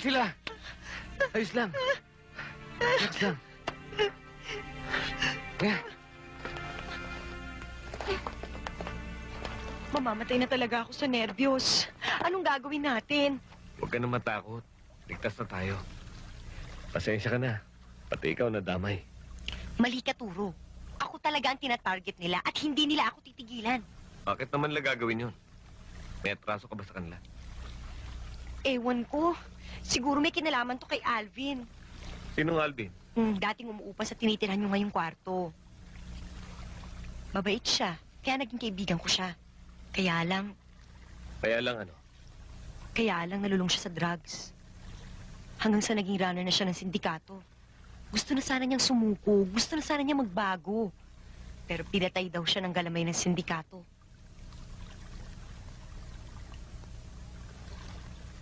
lang sila. Ayos lang. Relax lang. Mamamatay na talaga ako sa nervyos. Anong gagawin natin? Huwag ka na matakot. Ligtas na tayo. Pasensya ka na. Pati ikaw nadamay. Mali ka, Turo. Ako talaga ang tinatarget nila at hindi nila ako titigilan. Bakit naman nila gagawin yun? May atraso ka ba sa kanila? Ewan ko. Siguro may kinalaman to kay Alvin. Sinong Alvin? Dating umuupa sa tinitirhan nyo ngayong kwarto. Mabait siya. Kaya naging kaibigan ko siya. Kaya lang ano? Kaya lang nalulong siya sa drugs. Hanggang sa naging runner na siya ng sindikato. Gusto na sana niyang sumuko. Gusto na sana niya magbago. Pero pinatay daw siya ng galamay ng sindikato.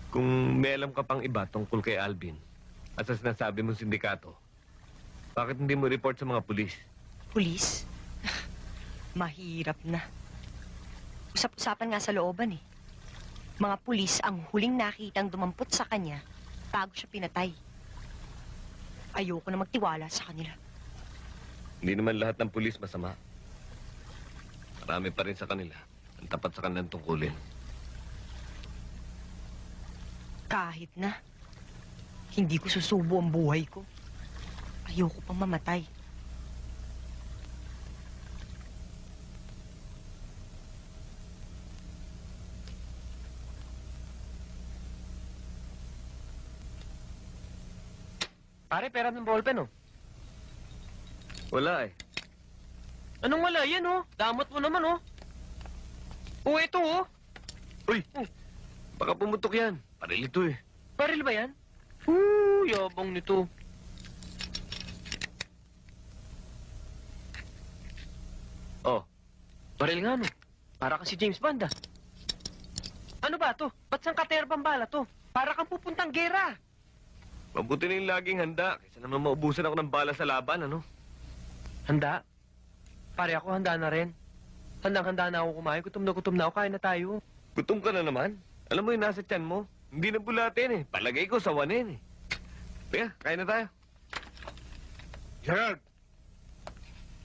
Kung may alam ka pang iba tungkol kay Alvin at sa sinasabi mong sindikato, bakit hindi mo report sa mga pulis? Pulis? Mahirap na. Usap-usapan nga sa looban eh. Mga pulis ang huling nakitang dumampot sa kanya bago siya pinatay. Ayoko na magtiwala sa kanila. Hindi naman lahat ng pulis masama. Marami pa rin sa kanila ang tapat sa kanilang tungkulin. Kahit na, hindi ko susubo ang buhay ko. Ayoko pang mamatay. Pare, pera ng ballpen, oh. Wala eh. Anong wala? Yan, oh. Damot mo naman, oh. Oh, ito, oh. Uy! Baka pumutok yan. Paril ito eh. Baril ba yan? Yabang nito. Oh, baril nga, no. Para kasi James Bond, ah. Ano ba to? Ba't sang katerbang bala to? Para kang pupuntang gera. Mabuti na yung laging handa. Kaysa naman maubusan ako ng bala sa laban, ano? Handa? Pare, ako handa na rin. Handang-handa na ako kumain. Gutom na ako. Kain na tayo. Gutom ka na naman. Alam mo yung nasa tiyan mo? Hindi na bulatin eh. Palagay ko sawanin eh. Kaya, kain na tayo. Gerald!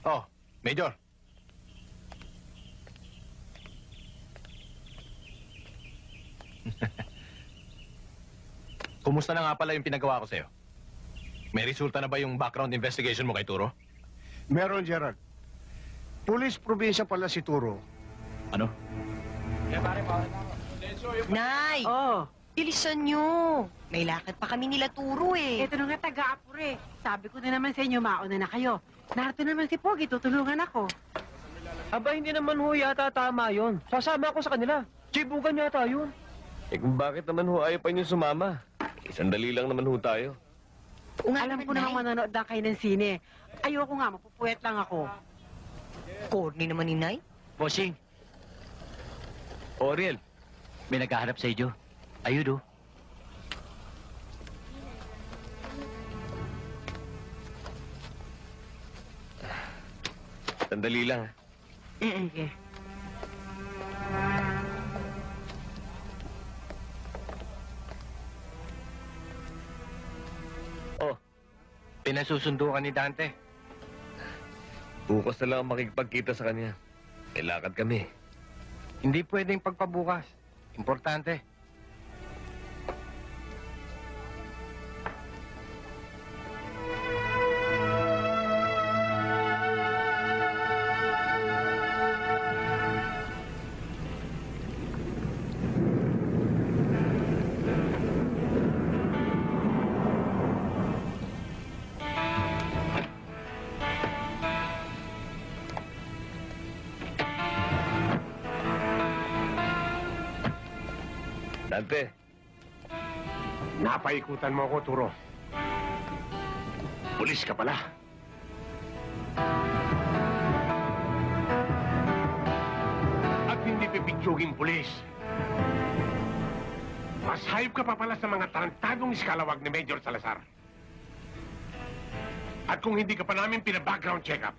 Oh, Major. Kumusta na nga pala yung pinagawa ko sa'yo? May resulta na ba yung background investigation mo kay Turo? Meron, Gerald. Pulis probinsya pala si Turo. Ano? Nay! Oh, Bilisan nyo. May lakad pa kami nila Turo eh. eto na nga taga-apure. Sabi ko na naman sa inyo, mauna na kayo. Narito naman si Pogi, tutulungan ako. Aba, hindi naman ho yata tama yun. Sasama ako sa kanila. Chibugan yata yun. Eh kung bakit naman ho ayaw pa niyo sumama? Eh, sandali lang naman ho tayo. Alam ko naman manonood na kayo ng sine. Ayoko nga, mapupuyat lang ako. Corny naman ni Nay. Bossing, Oriel, may naghahanap sa iyo. Ayun, oh. sandali lang ha. Okay. Oh, pinasusundo ka ni Dante. Bukas na lang ang makikipagkita sa kanya. May lakad kami. Hindi pwedeng pagpabukas. Importante. Dante, Napaikutan mo ako, Turo. Pulis ka pala. At hindi pipigtuging pulis. Mas hayop ka pa pala sa mga tarantadong iskalawag ni Major Salazar. At kung hindi ka pa namin pina-background check-up,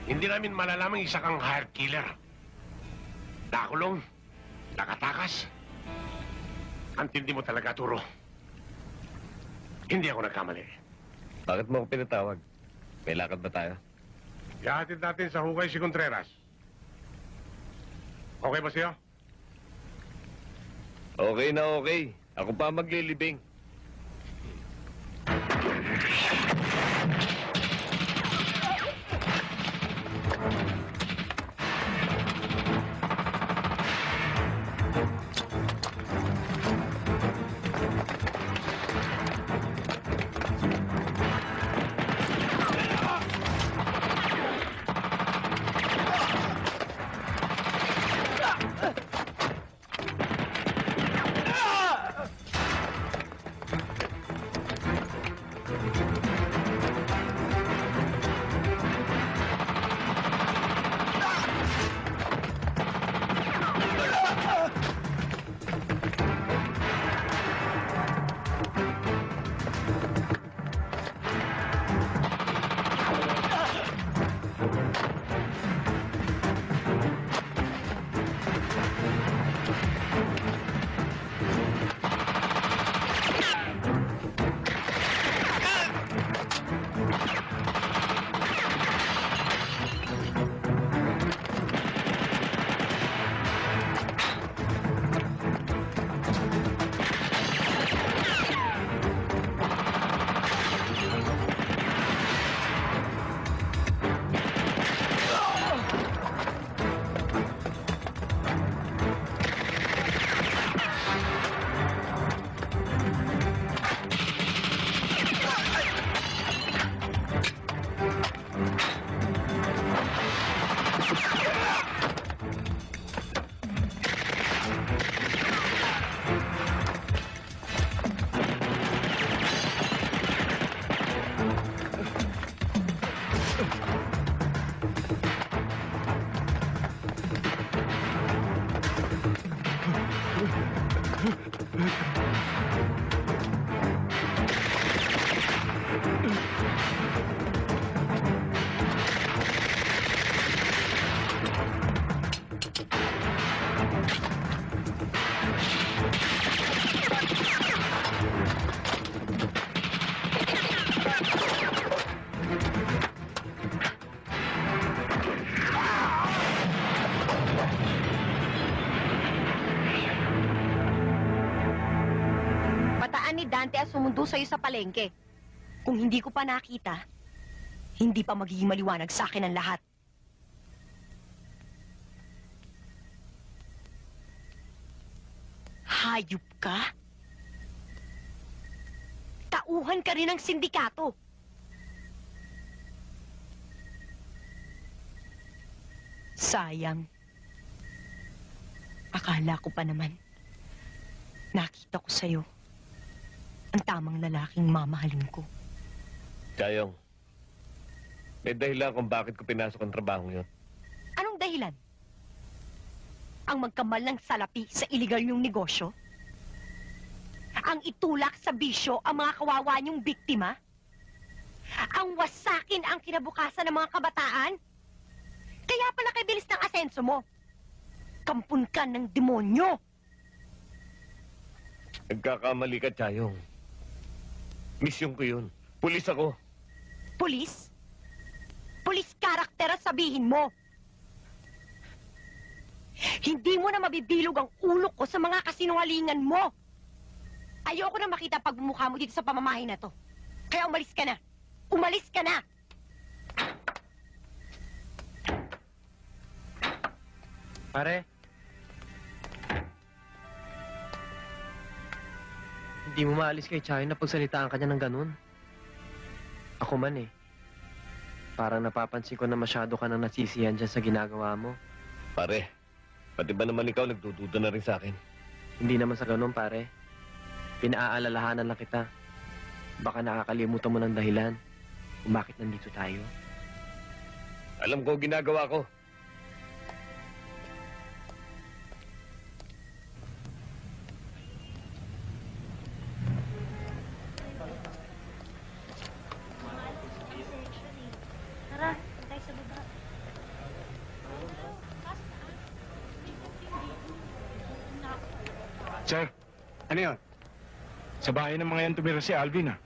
hindi namin malalamang isa kang hired killer. Nakakulong, nakatakas. Antindi mo talaga, Turo. Hindi ako nagkamali. Bakit mo ako pinatawag? May lakad ba tayo? Ihahatid natin sa hukay si Contreras. Okay ba sa'yo? Okay na okay. Ako pa maglilibing. Bataan ni Dante ang sumundo sa'yo sa palengke. Kung hindi ko pa nakita, hindi pa magiging maliwanag sa akin ang lahat. Hayop ka? Tauhan ka rin ng sindikato. Sayang. Akala ko pa naman, nakita ko sa'yo ang tamang lalaking mamahalin ko. Chayong, may dahilan kung bakit ko pinasok ang trabaho yun. Anong dahilan? Ang magkamal ng salapi sa iligal niyong negosyo? Ang itulak sa bisyo ang mga kawawa niyong biktima? Ang wasakin ang kinabukasan ng mga kabataan? Kaya pala kay bilis ng asenso mo. Kampun ka ng demonyo. Nagkakamali ka, Chayong. Misyon ko yun. Pulis ako. Pulis? Pulis karakter ang sabihin mo. Hindi mo na mabibilog ang ulo ko sa mga kasinungalingan mo. Ayoko na makita pagmumukha mo dito sa pamamahay na to. Kaya umalis ka na. Umalis ka na! Pare. Hindi mo maalis kay Chayo na pagsalitaan ka niya ng ganun. Ako man eh. Parang napapansin ko na masyado ka nang nasisiyan dyan sa ginagawa mo. Pare, pati ba naman ikaw nagdududa na rin sa akin? Hindi naman sa ganun, pare. Pinaalalahanan lang kita. Baka nakakalimutan mo ng dahilan kung bakit nandito tayo. Alam ko ginagawa ko. Tara, tayo sa baba. Sir, ano yun? Sa bahay ng mga yan tumira si Alvin, ah.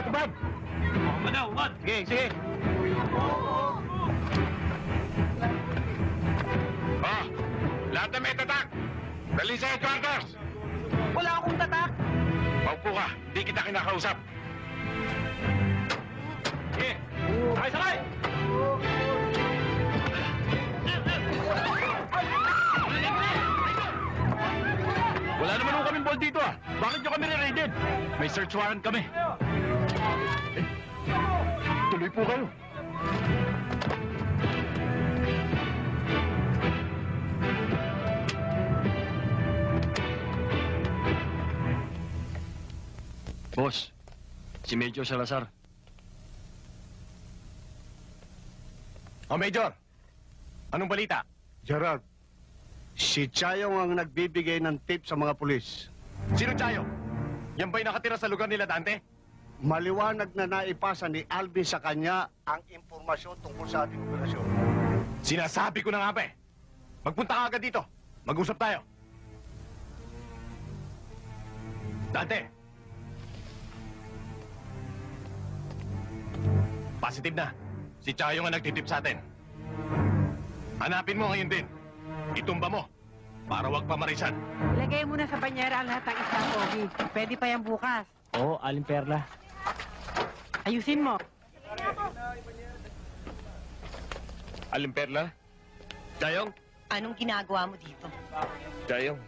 tubad! Sige, sige. Oh, lahat na may tatak. Dali sa headquarters. Wala akong tatak. Paupo ka, di kita kinakausap. Sige, sakay! Wala naman ho kaming ball dito ah. Bakit nyo kami re-raided? May search warrant kami. Tuloy po kayo. Boss, si Major Salazar. O Major, anong balita? Gerald, si Chayong ang nagbibigay ng tip sa mga pulis. Sino Chayo? Yan ba'y nakatira sa lugar nila Dante? Maliwanag na naipasa ni Alvin sa kanya ang impormasyon tungkol sa ating operasyon. Sinasabi ko na nga ba eh. Magpunta ka agad dito. Mag-usap tayo. Dante. Positive na. Si Chayo nga nagtitip sa atin. Hanapin mo ngayon din. Itumba mo. Para wag pamarisan. Ilagay mo na sa banyera ang lahat ng isda, Pogi. Pwede pa yan bukas. Oo, Aling Perla. Ayusin mo. Aling Perla? Chayong? Anong ginagawa mo dito? Chayong,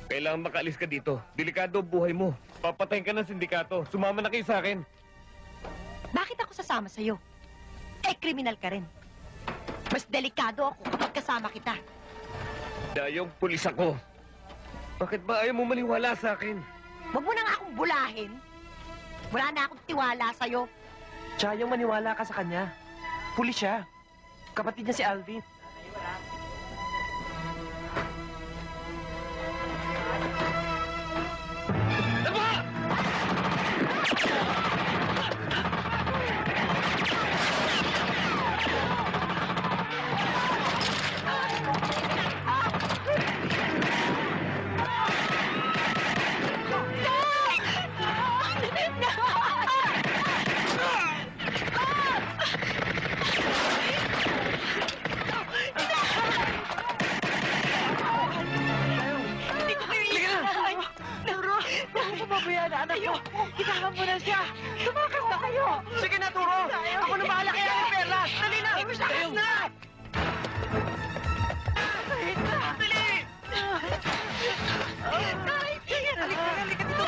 kailangan makaalis ka dito. Delikado ang buhay mo. Papatayin ka ng sindikato. Sumama na kayo sa akin. Bakit ako sasama sa'yo? Eh, kriminal ka rin. Mas delikado ako kapag kasama kita. Chayong, pulis ako. Bakit ba ayaw mo maniwala sa akin? Huwag mo na nga akong bulahin. Wala na akong tiwala sa'yo. Chayong, maniwala ka sa kanya. Pulis siya. Kapatid niya si Alvin. Pabayaan na anak ko. Itangan mo na siya. Tumakas na kayo. Sige na, Turo. Ako na bahala kay Aling Perla. Dali na. Takas na. Kahit na. Dali. Halika dito.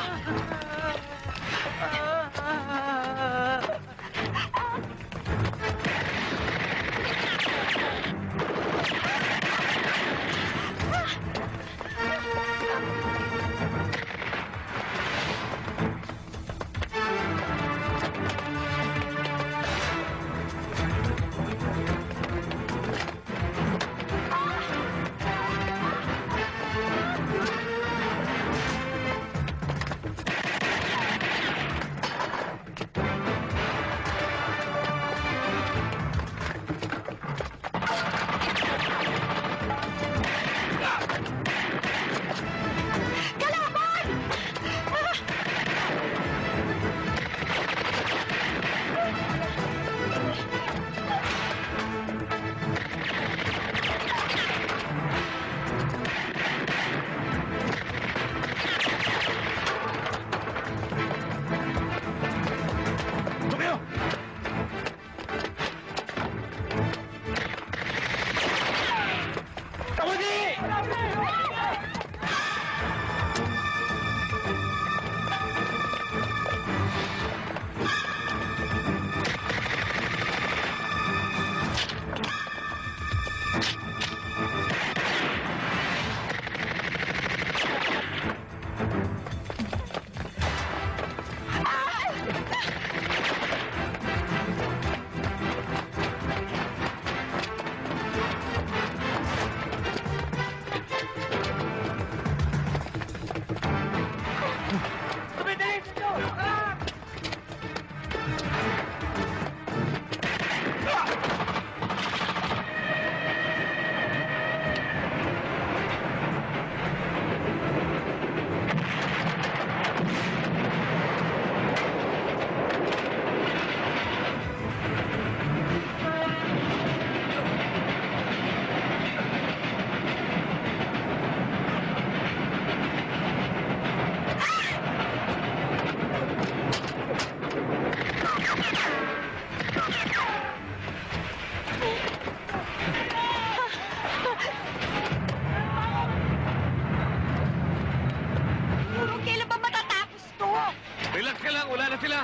wala na sila!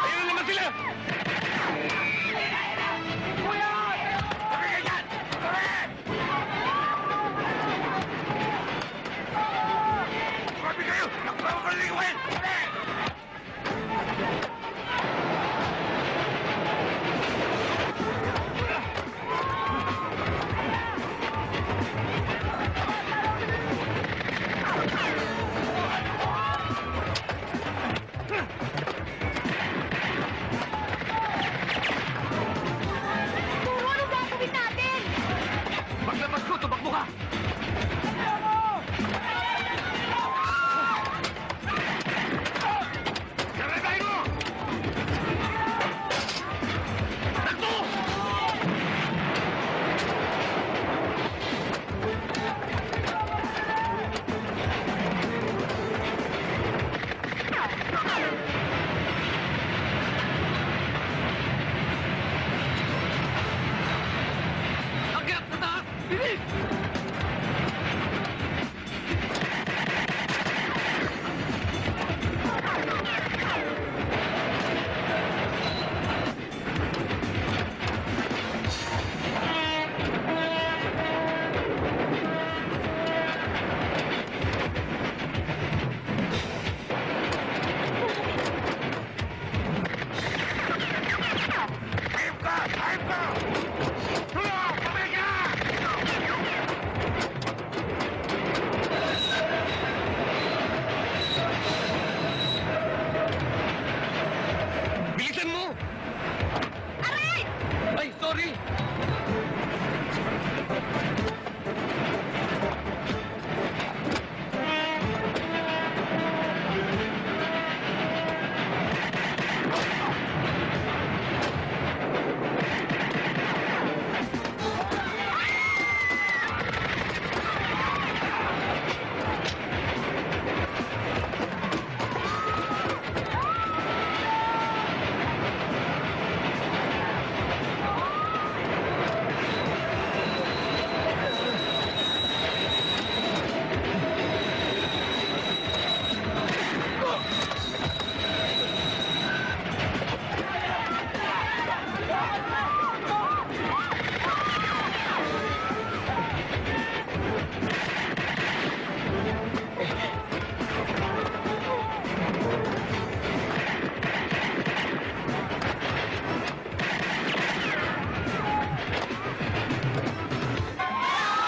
Ayun na naman sila! Kuya! Sabi ka dyan! Sabi! Sabi kayo! Nagpapagaling ko kayo! Sabi! Turo, ano gagawin natin? Paglabas ko, tumakbo ka! Karagay mo! Nagto! Akyat sa taas! Bilis! Ayop ka! Ayop ka! Tulong! Sabi ka! Bilisan mo! Aray! Ay, sorry!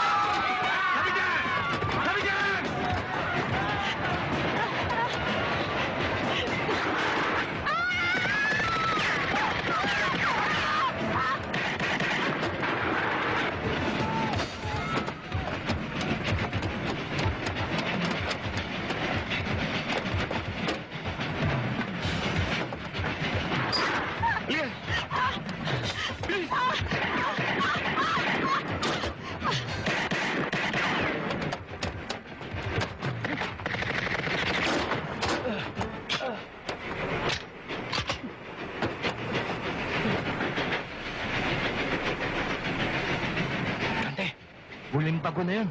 Sabi dyan! Sabi dyan! Huling bago na yun.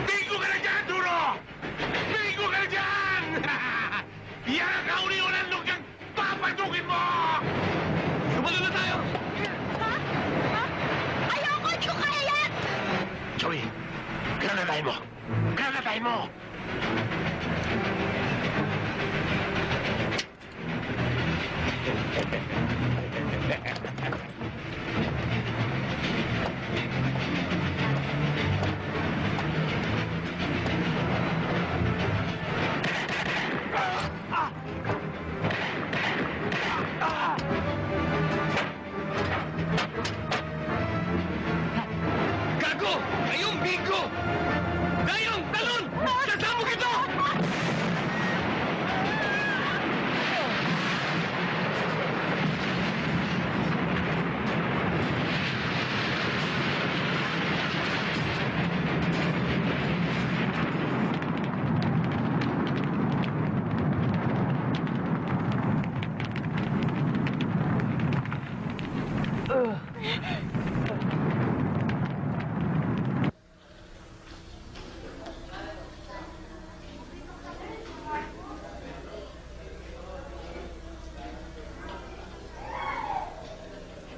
Bingo ka na dyan, Duro! Bingo ka na dyan! Yan ang kauli-ulan lugang papatukin mo! Sumalo na tayo! Ha? Ha? Ayoko! Hindi ko kaya yan! Joey, granatahin mo! Granatahin mo! Gago! Ayong bingo! Dayong! Talon! Sasabog ito!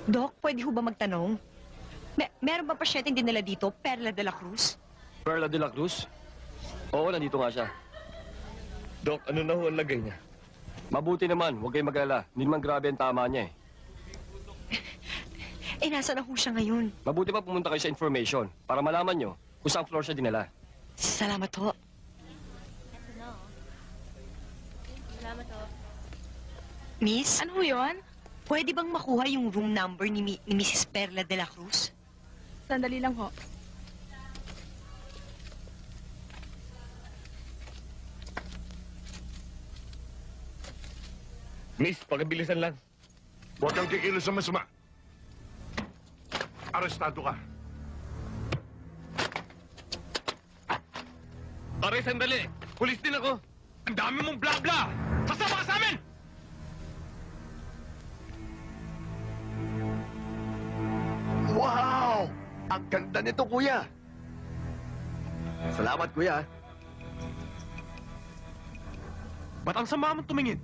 Doc, pwede ho ba magtanong? Meron ba pasyenteng dinala dito, Perla de la Cruz? Perla de la Cruz? Oo, nandito nga siya. Doc, ano na ho ang lagay niya? Mabuti naman, huwag kayong mag-alala. Hindi naman grabe ang tama niya eh. Nasa na ho siya ngayon? Mabuti pa pumunta kayo sa information para malaman nyo kung saan floor siya dinala. Salamat ho. Ito na, oh. Salamat, oh. Miss, Ano ho yun? pwede bang makuha yung room number ni Mrs. Perla de la Cruz? Sandali lang ho. Miss, pakibilisan lang. Huwag kang kikilos sa masama. Arestado ka. Pare, sandali. Pulis din ako. Ang dami mong bla-bla! Sasama ka sa amin! Wow! Ang ganda nito, kuya. Salamat, kuya. Ba't ang sama mong tumingin?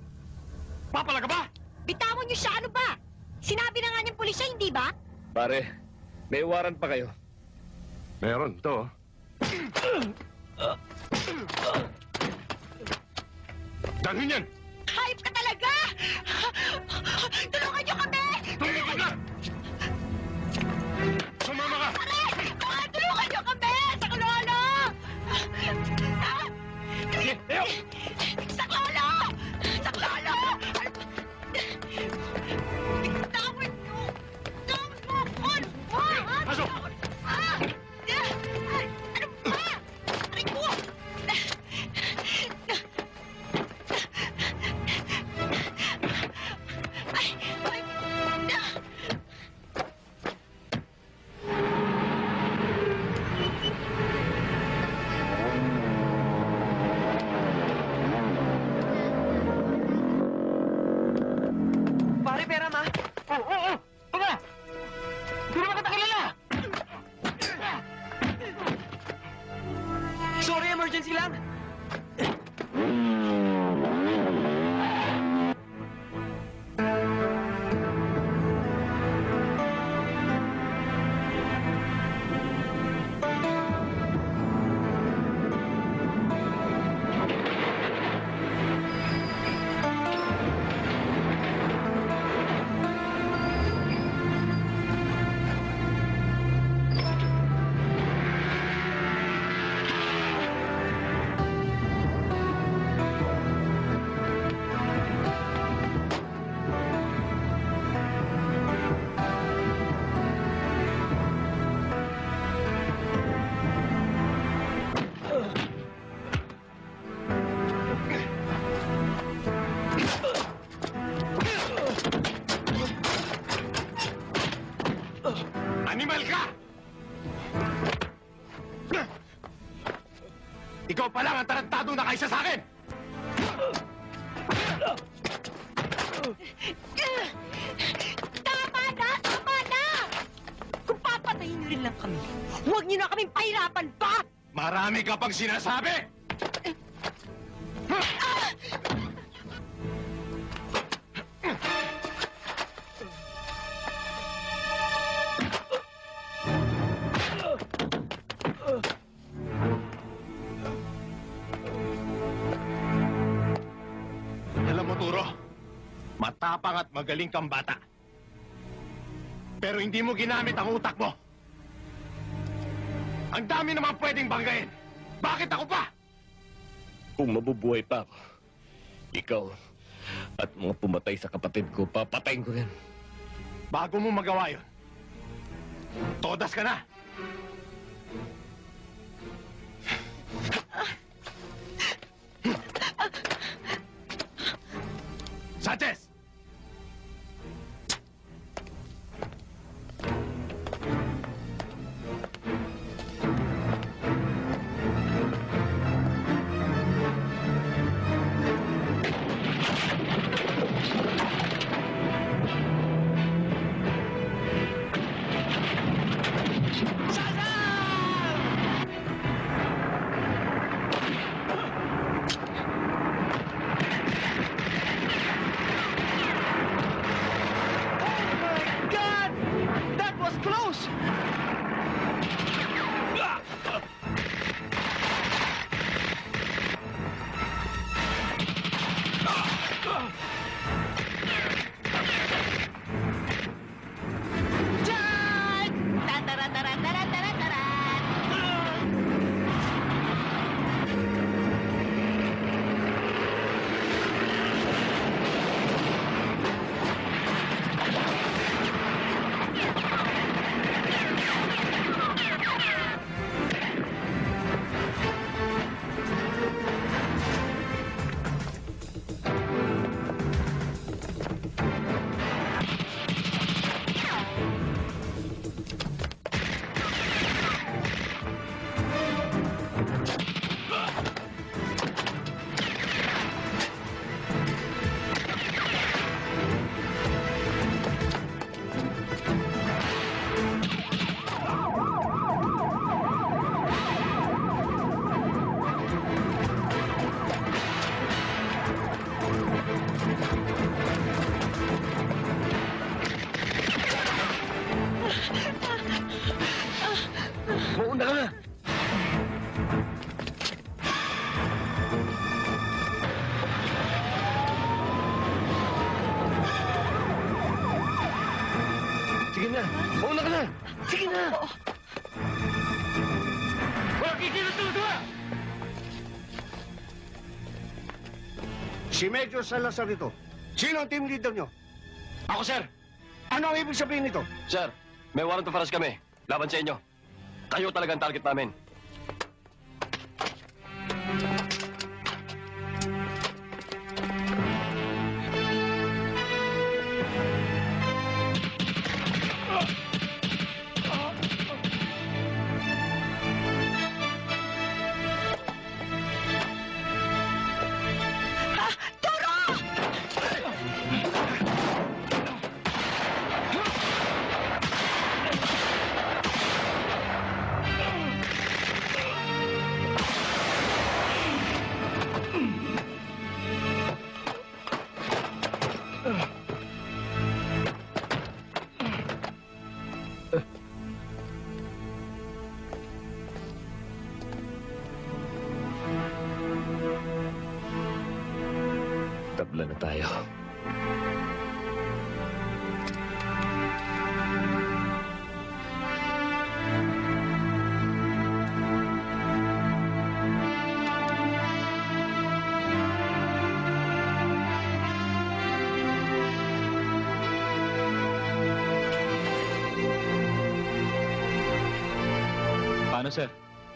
Papala ka ba? Bitawan niyo siya, ano ba? Sinabi na nga niyang pulisya, hindi ba? Pare, may warrant pa kayo. Meron, to. Dalhin yan! Hayop ka talaga! Tulungan niyo kami! Tumigil na! Sumama ka! Tulungan niyo kami! Sa Lolo! Sige, Leo! Sa Lolo! Sa Lolo! Bitawan niyo! Bitawan mo! Pasok! Ano ba? Aray ko! Pare, pera ma. Oo! Tama! Hindi naman kita kilala! Sorry, emergency lang. Animal ka! Ikaw pa lang ang tarantado na kaysa sa akin! Tama na! Tama na! Kung papatayin niyo rin lang kami, huwag niyo na kaming pahirapan pa! Marami ka pang sinasabi! Alam mo, Turo, matapang at magaling kang bata. Pero hindi mo ginamit ang utak mo. Ang dami naman pwedeng banggain. Bakit ako pa? Kung mabubuhay pa ako, ikaw at mga pumatay sa kapatid ko, papatayin ko rin. Bago mo magawa yun, todas ka na. Sanchez! Si Major Salazar ito. Sino ang team leader nyo? Ako, sir! Ano ang ibig sabihin nito? Sir, may warrant of arrest kami. Laban sa inyo. Kayo talagang target namin. Tabla na tayo. Paano, sir?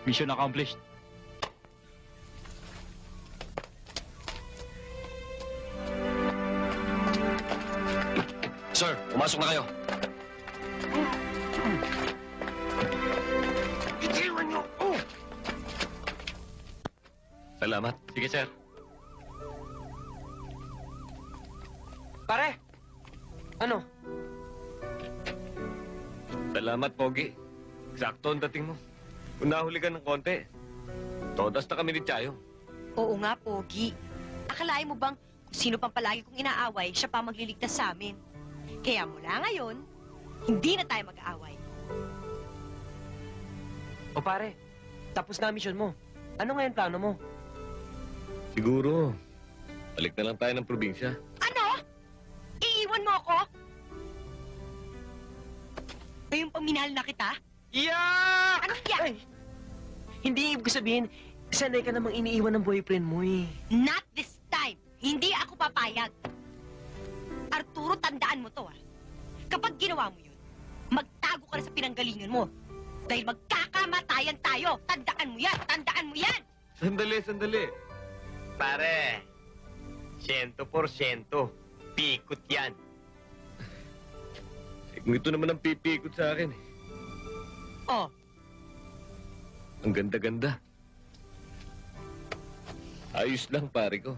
Mission accomplished. Sir, pumasok na kayo. Itiwan nyo! Oh! Salamat. Sige, sir. Pare! Ano? Salamat, Pogi. Eksakto ang dating mo. Kung nahuli ka ng konti, todas na kami ni Chayo. Oo nga, Pogi. Akalain mo bang kung sino pang palagi kong inaaway, siya pa magliligtas sa amin? Kaya mula ngayon, hindi na tayo mag-aaway. O pare, tapos na ang mission mo. Ano ngayon plano mo? Siguro, balik na lang tayo ng probinsya. Ano? Iiwan mo ako? Ngayong paminahal na kita? Yeah! Anong yan? Ay, hindi ibig sabihin, sanay ka namang iniiwan ng boyfriend mo eh. Not this time. Hindi ako papayag. Arturo, tandaan mo to, ah. Kapag ginawa mo yun, magtago ka na sa pinanggalingan mo. Dahil magkakamatayan tayo. Tandaan mo yan! Tandaan mo yan! Sandali. Pare, 100%. Pikot yan. Eh, kung ito naman ang pipikot sa akin eh. Oh, Ang ganda-ganda. Ayos lang, pare ko.